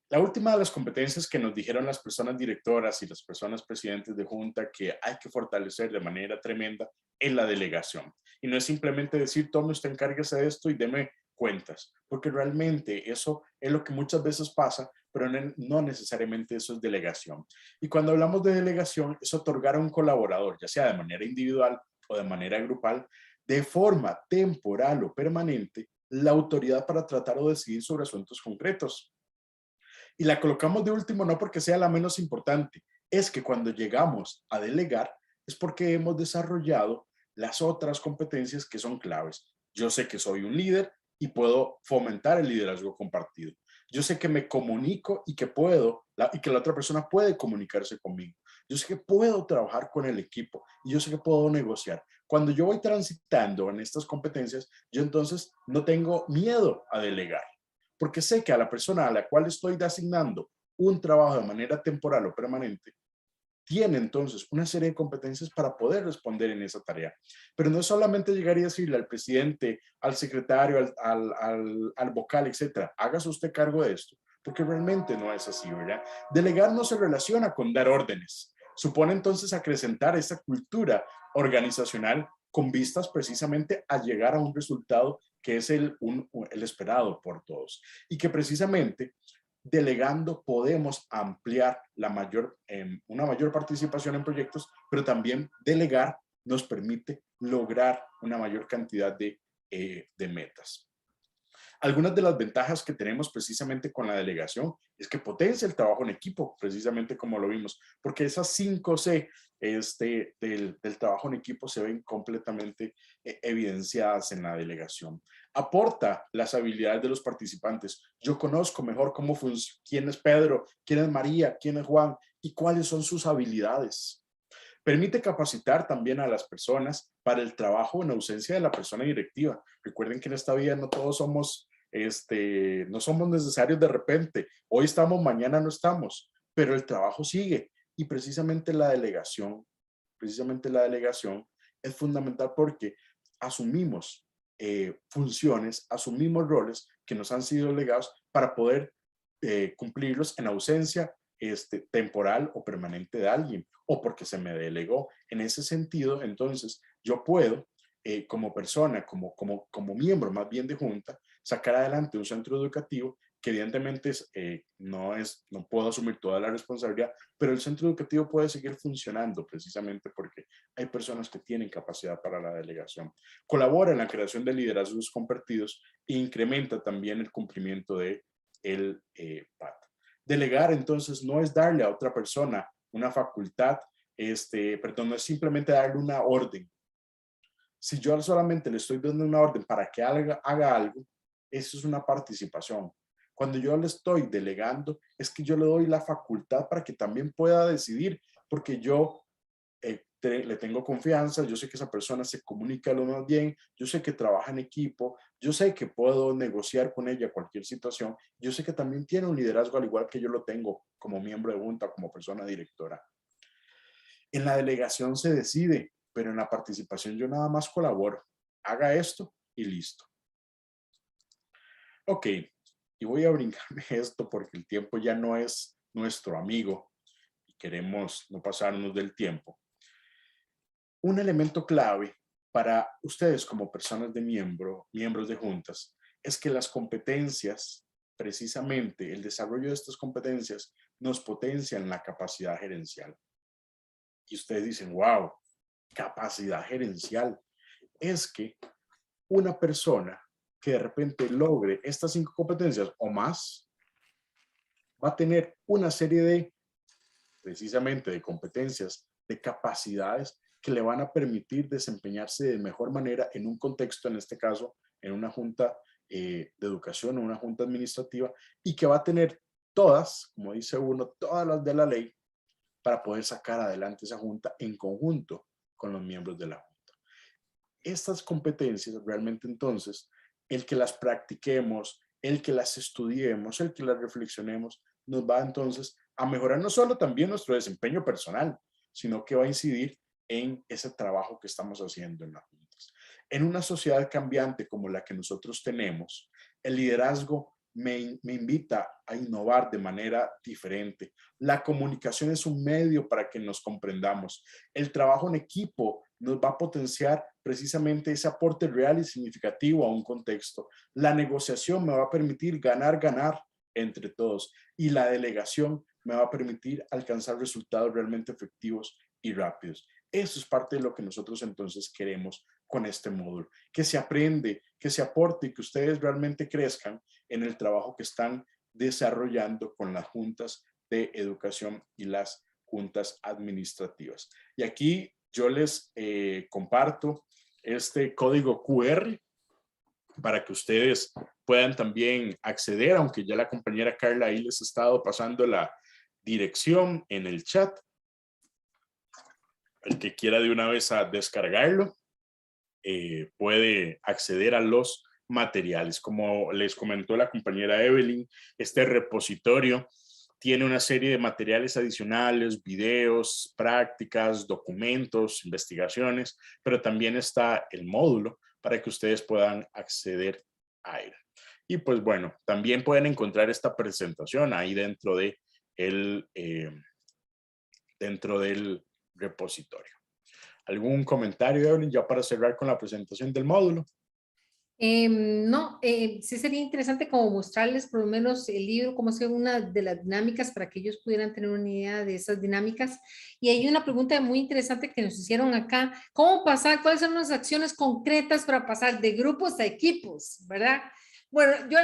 La última de las competencias que nos dijeron las personas directoras y las personas presidentes de junta que hay que fortalecer de manera tremenda es la delegación. Y no es simplemente decir, tome usted, encárguese de esto y deme cuentas, porque realmente eso es lo que muchas veces pasa, pero no necesariamente eso es delegación. Y cuando hablamos de delegación es otorgar a un colaborador, ya sea de manera individual o de manera grupal, de forma temporal o permanente, la autoridad para tratar o decidir sobre asuntos concretos. Y la colocamos de último no porque sea la menos importante, es que cuando llegamos a delegar es porque hemos desarrollado las otras competencias que son claves. Yo sé que soy un líder y puedo fomentar el liderazgo compartido. Yo sé que me comunico y que y que la otra persona puede comunicarse conmigo. Yo sé que puedo trabajar con el equipo y yo sé que puedo negociar. Cuando yo voy transitando en estas competencias, yo entonces no tengo miedo a delegar, porque sé que a la persona a la cual estoy asignando un trabajo de manera temporal o permanente, tiene entonces una serie de competencias para poder responder en esa tarea. Pero no es solamente llegar y decirle al presidente, al secretario, al vocal, etcétera, hágase usted cargo de esto, porque realmente no es así, ¿verdad? Delegar no se relaciona con dar órdenes. Supone entonces acrecentar esa cultura organizacional con vistas precisamente a llegar a un resultado que es el esperado por todos. Y que precisamente delegando podemos ampliar una mayor participación en proyectos, pero también delegar nos permite lograr una mayor cantidad de metas. Algunas de las ventajas que tenemos precisamente con la delegación es que potencia el trabajo en equipo, precisamente como lo vimos, porque esas 5C del trabajo en equipo se ven completamente evidenciadas en la delegación. Aporta las habilidades de los participantes. Yo conozco mejor quién es Pedro, quién es María, quién es Juan y cuáles son sus habilidades. Permite capacitar también a las personas para el trabajo en ausencia de la persona directiva. Recuerden que en esta vida no todos somos, no somos necesarios de repente. Hoy estamos, mañana no estamos, pero el trabajo sigue. Y precisamente la delegación es fundamental porque asumimos funciones, asumimos roles que nos han sido delegados para poder cumplirlos en ausencia temporal o permanente de alguien o porque se me delegó. En ese sentido, entonces, yo puedo como persona, como miembro más bien de junta, sacar adelante un centro educativo que evidentemente no puedo asumir toda la responsabilidad, pero el centro educativo puede seguir funcionando precisamente porque hay personas que tienen capacidad para la delegación. Colabora en la creación de liderazgos compartidos e incrementa también el cumplimiento del PAT. Delegar entonces no es darle a otra persona una facultad, no es simplemente darle una orden. Si yo solamente le estoy dando una orden para que haga algo, eso es una participación. Cuando yo le estoy delegando, es que yo le doy la facultad para que también pueda decidir, porque yo le tengo confianza, yo sé que esa persona se comunica lo más bien, yo sé que trabaja en equipo, yo sé que puedo negociar con ella cualquier situación, yo sé que también tiene un liderazgo al igual que yo lo tengo como miembro de junta, como persona directora. En la delegación se decide, pero en la participación yo nada más colaboro. Haga esto y listo. Ok, y voy a brincarme esto porque el tiempo ya no es nuestro amigo y queremos no pasarnos del tiempo. Un elemento clave para ustedes como personas de miembros de juntas, es que las competencias, precisamente el desarrollo de estas competencias, nos potencian la capacidad gerencial. Y ustedes dicen, wow, capacidad gerencial. Es que una persona que de repente logre estas 5 competencias o más, va a tener una serie de, precisamente, de competencias, de capacidades que le van a permitir desempeñarse de mejor manera en un contexto, en este caso, en una junta de educación o una junta administrativa, y que va a tener todas, como dice uno, todas las de la ley, para poder sacar adelante esa junta en conjunto con los miembros de la junta. Estas competencias realmente entonces, el que las practiquemos, el que las estudiemos, el que las reflexionemos, nos va entonces a mejorar no solo también nuestro desempeño personal, sino que va a incidir en ese trabajo que estamos haciendo en las juntas. En una sociedad cambiante como la que nosotros tenemos, el liderazgo me invita a innovar de manera diferente. La comunicación es un medio para que nos comprendamos. El trabajo en equipo nos va a potenciar precisamente ese aporte real y significativo a un contexto. La negociación me va a permitir ganar entre todos, y la delegación me va a permitir alcanzar resultados realmente efectivos y rápidos. Eso es parte de lo que nosotros entonces queremos con este módulo, que se aprende, que se aporte y que ustedes realmente crezcan en el trabajo que están desarrollando con las juntas de educación y las juntas administrativas. Y aquí yo les comparto este código QR para que ustedes puedan también acceder, aunque ya la compañera Carla ahí les ha estado pasando la dirección en el chat. El que quiera de una vez a descargarlo, puede acceder a los materiales. Como les comentó la compañera Evelyn, este repositorio tiene una serie de materiales adicionales, videos, prácticas, documentos, investigaciones, pero también está el módulo para que ustedes puedan acceder a él. Y pues bueno, también pueden encontrar esta presentación ahí dentro del repositorio. ¿Algún comentario, Evelyn, ya para cerrar con la presentación del módulo? No, sí sería interesante como mostrarles por lo menos el libro, cómo hacer una de las dinámicas para que ellos pudieran tener una idea de esas dinámicas. Y hay una pregunta muy interesante que nos hicieron acá, ¿cómo pasar? ¿Cuáles son las acciones concretas para pasar de grupos a equipos? ¿Verdad? Bueno, yo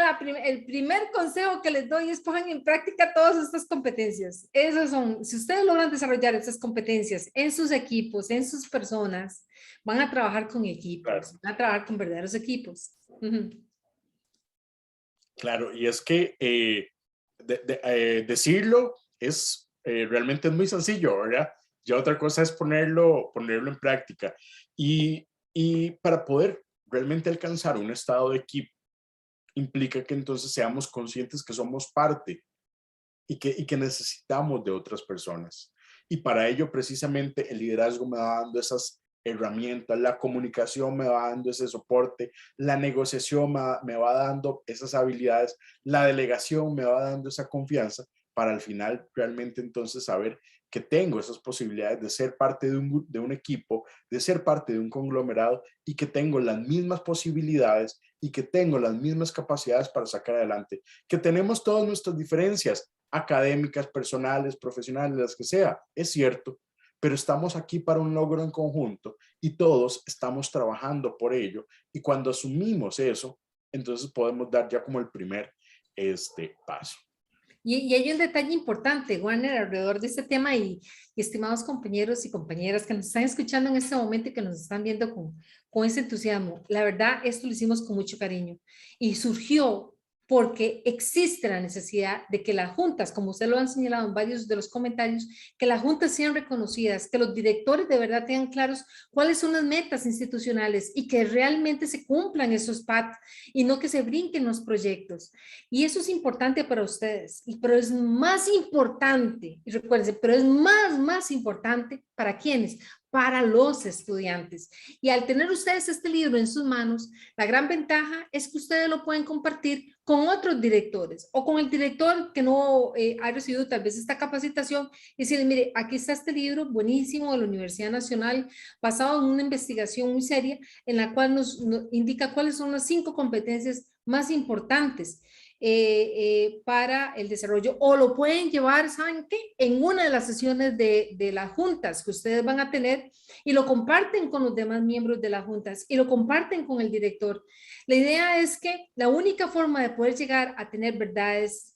el primer consejo que les doy es pongan en práctica todas estas competencias. Esas son, si ustedes logran desarrollar estas competencias en sus equipos, en sus personas, van a trabajar con equipos, claro. Van a trabajar con verdaderos equipos. Claro, y es que decirlo es realmente es muy sencillo, ¿verdad? Ya otra cosa es ponerlo en práctica. Y para poder realmente alcanzar un estado de equipo, implica que entonces seamos conscientes que somos parte y que necesitamos de otras personas. Y para ello, precisamente, el liderazgo me va dando esas herramientas, la comunicación me va dando ese soporte, la negociación me va dando esas habilidades, la delegación me va dando esa confianza para al final realmente entonces saber que tengo esas posibilidades de ser parte de un equipo, de ser parte de un conglomerado y que tengo las mismas posibilidades y que tengo las mismas capacidades para sacar adelante, que tenemos todas nuestras diferencias académicas, personales, profesionales, las que sea, es cierto, pero estamos aquí para un logro en conjunto y todos estamos trabajando por ello, y cuando asumimos eso, entonces podemos dar ya como el primer paso. Y hay un detalle importante, Warner, alrededor de este tema y estimados compañeros y compañeras que nos están escuchando en este momento y que nos están viendo con ese entusiasmo. La verdad, esto lo hicimos con mucho cariño y surgió porque existe la necesidad de que las juntas, como usted lo han señalado en varios de los comentarios, que las juntas sean reconocidas, que los directores de verdad tengan claros cuáles son las metas institucionales y que realmente se cumplan esos PAT y no que se brinquen los proyectos. Y eso es importante para ustedes, pero es más importante, y recuérdense, pero es más importante para quienes, para los estudiantes. Y al tener ustedes este libro en sus manos, la gran ventaja es que ustedes lo pueden compartir con otros directores o con el director que no ha recibido tal vez esta capacitación y decirle, mire, aquí está este libro buenísimo de la Universidad Nacional basado en una investigación muy seria en la cual nos indica cuáles son las 5 competencias más importantes para el desarrollo, o lo pueden llevar, ¿saben qué? En una de las sesiones de las juntas que ustedes van a tener y lo comparten con los demás miembros de las juntas y lo comparten con el director. La idea es que la única forma de poder llegar a tener verdades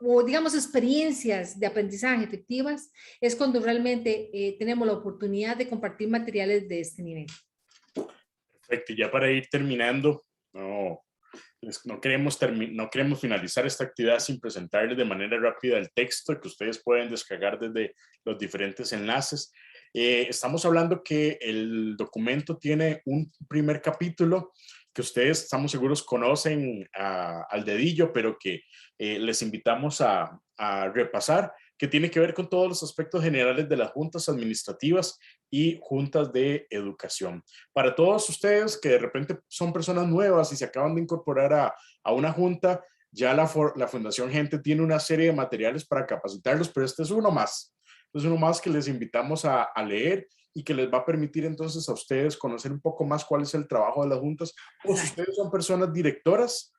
o digamos experiencias de aprendizaje efectivas es cuando realmente tenemos la oportunidad de compartir materiales de este nivel. Perfecto, y ya para ir terminando, no queremos finalizar esta actividad sin presentarles de manera rápida el texto que ustedes pueden descargar desde los diferentes enlaces. Estamos hablando que el documento tiene un primer capítulo que ustedes, estamos seguros, conocen al dedillo, pero que les invitamos a repasar, que tiene que ver con todos los aspectos generales de las juntas administrativas y juntas de educación. Para todos ustedes que de repente son personas nuevas y se acaban de incorporar a una junta, ya la Fundación Gente tiene una serie de materiales para capacitarlos, pero este es uno más. Es uno más que les invitamos a leer y que les va a permitir entonces a ustedes conocer un poco más cuál es el trabajo de las juntas, o si ustedes son personas directoras,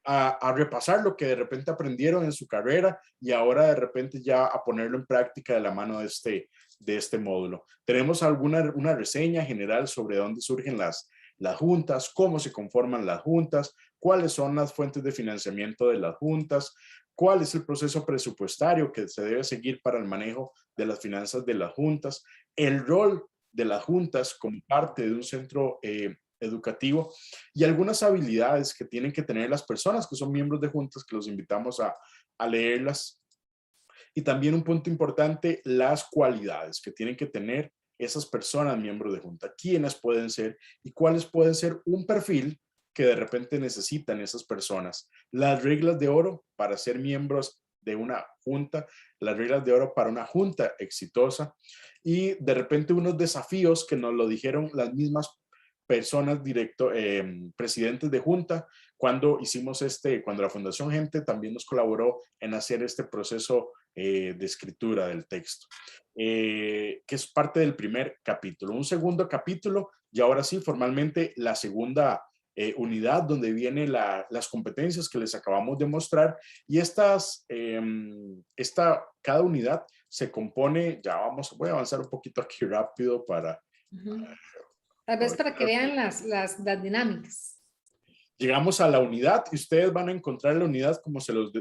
a repasar lo que de repente aprendieron en su carrera y ahora de repente ya a ponerlo en práctica de la mano de este módulo. Tenemos una reseña general sobre dónde surgen las juntas, cómo se conforman las juntas, cuáles son las fuentes de financiamiento de las juntas, cuál es el proceso presupuestario que se debe seguir para el manejo de las finanzas de las juntas, el rol de las juntas como parte de un centro educativo y algunas habilidades que tienen que tener las personas que son miembros de juntas, que los invitamos a leerlas. Y también un punto importante, las cualidades que tienen que tener esas personas miembros de junta, quiénes pueden ser y cuáles pueden ser un perfil que de repente necesitan esas personas. Las reglas de oro para ser miembros de una junta, las reglas de oro para una junta exitosa y de repente unos desafíos que nos lo dijeron las mismas personas presidentes de junta cuando cuando la Fundación Gente también nos colaboró en hacer este proceso de escritura del texto, que es parte del primer capítulo. Un segundo capítulo y ahora sí formalmente la segunda unidad donde vienen las competencias que les acabamos de mostrar y cada unidad se compone, voy a avanzar un poquito aquí rápido para... Tal vez para que vean las dinámicas. Llegamos a la unidad y ustedes van a encontrar la unidad como se los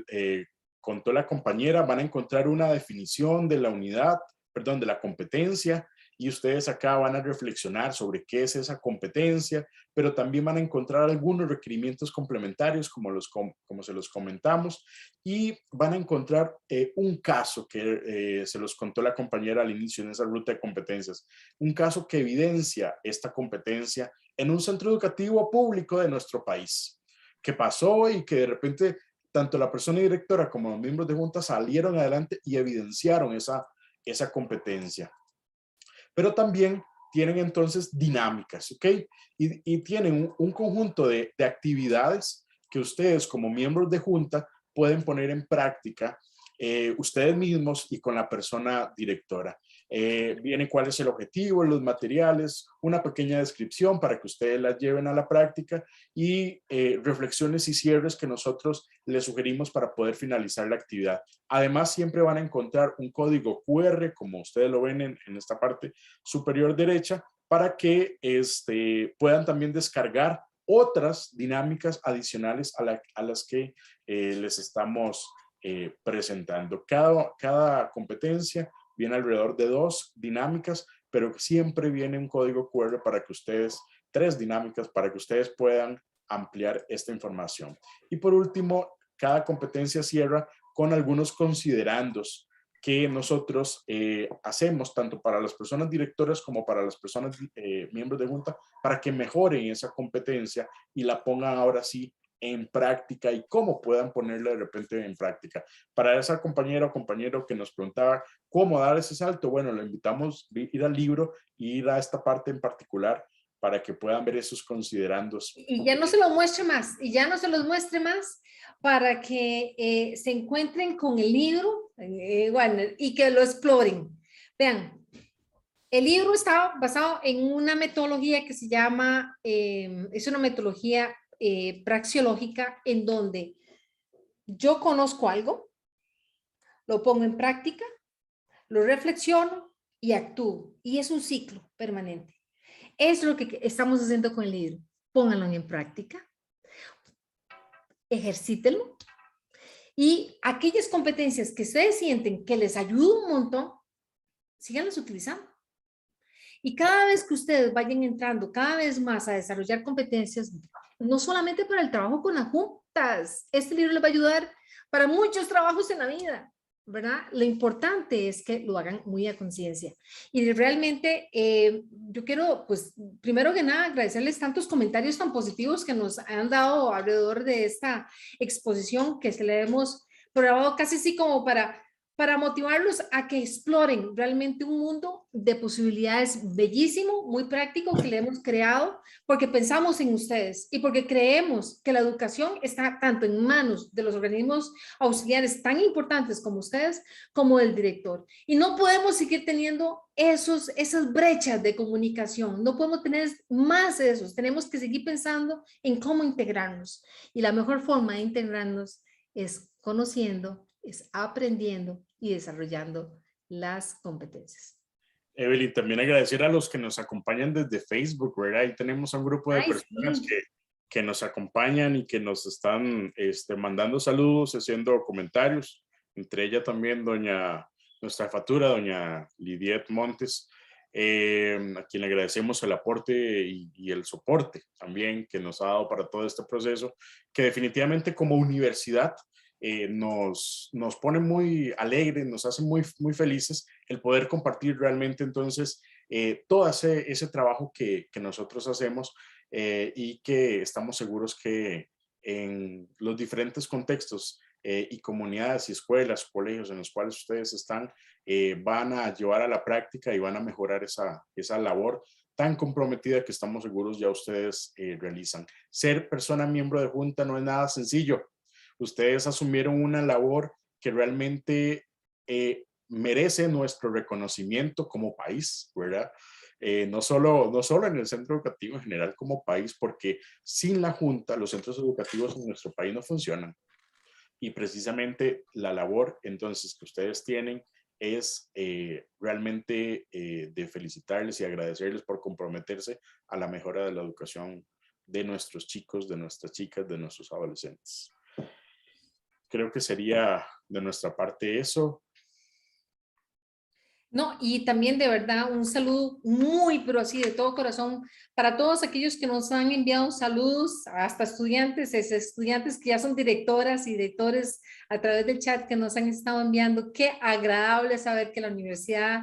contó la compañera, van a encontrar una definición de la unidad, perdón, de la competencia y ustedes acá van a reflexionar sobre qué es esa competencia, pero también van a encontrar algunos requerimientos complementarios como se los comentamos y van a encontrar un caso que se los contó la compañera al inicio en esa ruta de competencias, un caso que evidencia esta competencia en un centro educativo público de nuestro país, que pasó y que de repente tanto la persona directora como los miembros de junta salieron adelante y evidenciaron esa competencia. Pero también tienen entonces dinámicas, ¿ok? Y tienen un conjunto de actividades que ustedes como miembros de junta pueden poner en práctica ustedes mismos y con la persona directora. Viene cuál es el objetivo, los materiales, una pequeña descripción para que ustedes la lleven a la práctica y reflexiones y cierres que nosotros les sugerimos para poder finalizar la actividad. Además, siempre van a encontrar un código QR, como ustedes lo ven en esta parte superior derecha, para que puedan también descargar otras dinámicas adicionales a las que les estamos presentando. Cada competencia viene alrededor de 2 dinámicas, pero siempre viene un código QR para que ustedes, 3 dinámicas para que ustedes puedan ampliar esta información. Y por último, cada competencia cierra con algunos considerandos que nosotros hacemos tanto para las personas directoras como para las personas miembros de junta para que mejoren esa competencia y la pongan ahora sí en práctica y cómo puedan ponerla de repente en práctica. Para esa compañera o compañero que nos preguntaba cómo dar ese salto, bueno, le invitamos a ir al libro y ir a esta parte en particular para que puedan ver esos considerandos. Y ya no se lo muestre más, y ya no se los muestre más para que se encuentren con el libro, Warner, y que lo exploren. Vean, el libro está basado en una metodología que se llama, es una metodología praxeológica en donde yo conozco algo, lo pongo en práctica, lo reflexiono y actúo. Y es un ciclo permanente. Es lo que estamos haciendo con el libro. Pónganlo en práctica, ejercítenlo y aquellas competencias que ustedes sienten que les ayudan un montón, síganlas utilizando. Y cada vez que ustedes vayan entrando cada vez más a desarrollar competencias, no solamente para el trabajo con las juntas, este libro les va a ayudar para muchos trabajos en la vida, ¿verdad? Lo importante es que lo hagan muy a conciencia. Y realmente yo quiero, pues, primero que nada, agradecerles tantos comentarios tan positivos que nos han dado alrededor de esta exposición que se le hemos programado casi así como para motivarlos a que exploren realmente un mundo de posibilidades bellísimo, muy práctico que le hemos creado porque pensamos en ustedes y porque creemos que la educación está tanto en manos de los organismos auxiliares tan importantes como ustedes, como del director. Y no podemos seguir teniendo esas brechas de comunicación, no podemos tener más de esos, tenemos que seguir pensando en cómo integrarnos. Y la mejor forma de integrarnos es conociendo, es aprendiendo y desarrollando las competencias. Evelyn, también agradecer a los que nos acompañan desde Facebook, ¿verdad? Ahí tenemos a un grupo de personas sí, que nos acompañan y que nos están mandando saludos, haciendo comentarios. Entre ellas también nuestra jefatura, doña Lidiet Montes, a quien le agradecemos el aporte y el soporte también que nos ha dado para todo este proceso, que definitivamente como universidad nos pone muy alegres, nos hace muy, muy felices el poder compartir realmente entonces todo ese trabajo que nosotros hacemos y que estamos seguros que en los diferentes contextos y comunidades y escuelas, colegios en los cuales ustedes están, van a llevar a la práctica y van a mejorar esa labor tan comprometida que estamos seguros ya ustedes realizan. Ser persona miembro de junta no es nada sencillo. Ustedes asumieron una labor que realmente merece nuestro reconocimiento como país, ¿verdad? No solo en el centro educativo en general como país, porque sin la Junta los centros educativos en nuestro país no funcionan. Y precisamente la labor entonces que ustedes tienen es realmente de felicitarles y agradecerles por comprometerse a la mejora de la educación de nuestros chicos, de nuestras chicas, de nuestros adolescentes. Creo que sería de nuestra parte eso. No, y también de verdad un saludo muy, pero así de todo corazón para todos aquellos que nos han enviado saludos, hasta estudiantes que ya son directoras y directores a través del chat que nos han estado enviando. Qué agradable saber que la universidad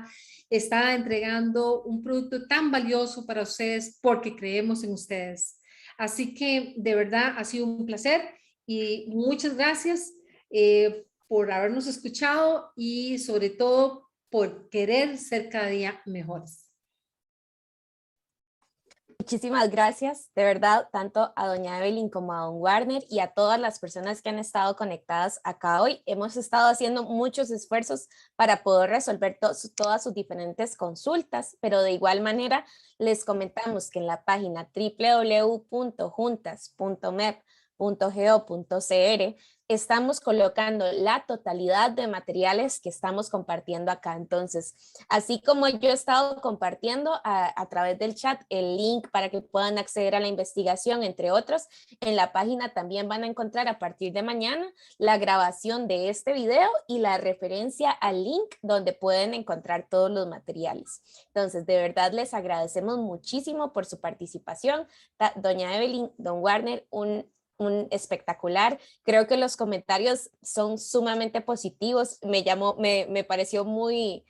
está entregando un producto tan valioso para ustedes porque creemos en ustedes. Así que de verdad ha sido un placer y muchas gracias por habernos escuchado y sobre todo por querer ser cada día mejores. Muchísimas gracias, de verdad, tanto a doña Evelyn como a don Warner y a todas las personas que han estado conectadas acá hoy. Hemos estado haciendo muchos esfuerzos para poder resolver todas sus diferentes consultas, pero de igual manera les comentamos que en la página www.juntas.mep.go.cr estamos colocando la totalidad de materiales que estamos compartiendo acá. Entonces, así como yo he estado compartiendo a través del chat el link para que puedan acceder a la investigación, entre otros, en la página también van a encontrar a partir de mañana la grabación de este video y la referencia al link donde pueden encontrar todos los materiales. Entonces, de verdad les agradecemos muchísimo por su participación. Doña Evelyn, don Warner, un espectacular. Creo que los comentarios son sumamente positivos. Me pareció muy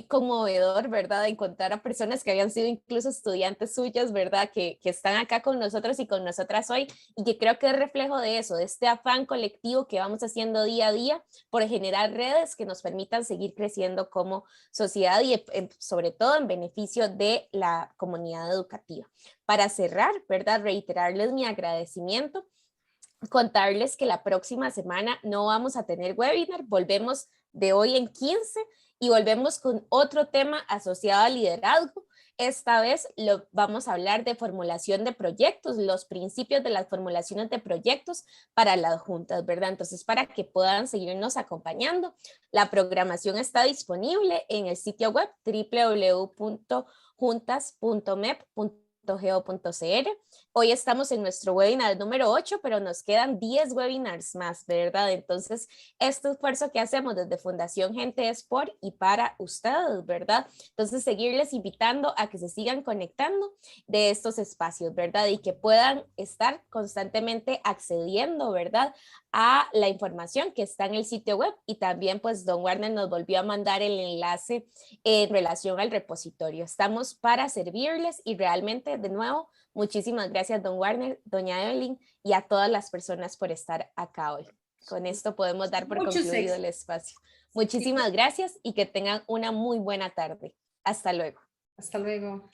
conmovedor, ¿verdad? Encontrar a personas que habían sido incluso estudiantes suyas, ¿verdad? Que están acá con nosotros y con nosotras hoy y que creo que es reflejo de eso, de este afán colectivo que vamos haciendo día a día por generar redes que nos permitan seguir creciendo como sociedad y sobre todo en beneficio de la comunidad educativa. Para cerrar, ¿verdad? Reiterarles mi agradecimiento, contarles que la próxima semana no vamos a tener webinar, volvemos de hoy en 15 y volvemos con otro tema asociado al liderazgo. Esta vez vamos a hablar de formulación de proyectos, los principios de las formulaciones de proyectos para las juntas, ¿verdad? Entonces, para que puedan seguirnos acompañando, la programación está disponible en el sitio web www.juntas.mep.go.cr. Hoy estamos en nuestro webinar número 8, pero nos quedan 10 webinars más, ¿verdad? Entonces, este esfuerzo que hacemos desde Fundación Gente es por y para ustedes, ¿verdad? Entonces, seguirles invitando a que se sigan conectando de estos espacios, ¿verdad? Y que puedan estar constantemente accediendo, ¿verdad? A la información que está en el sitio web y también pues don Warner nos volvió a mandar el enlace en relación al repositorio. Estamos para servirles y realmente de nuevo muchísimas gracias don Warner, doña Evelyn y a todas las personas por estar acá hoy. Con esto podemos dar por concluido el espacio. Muchísimas gracias y que tengan una muy buena tarde. Hasta luego. Hasta luego.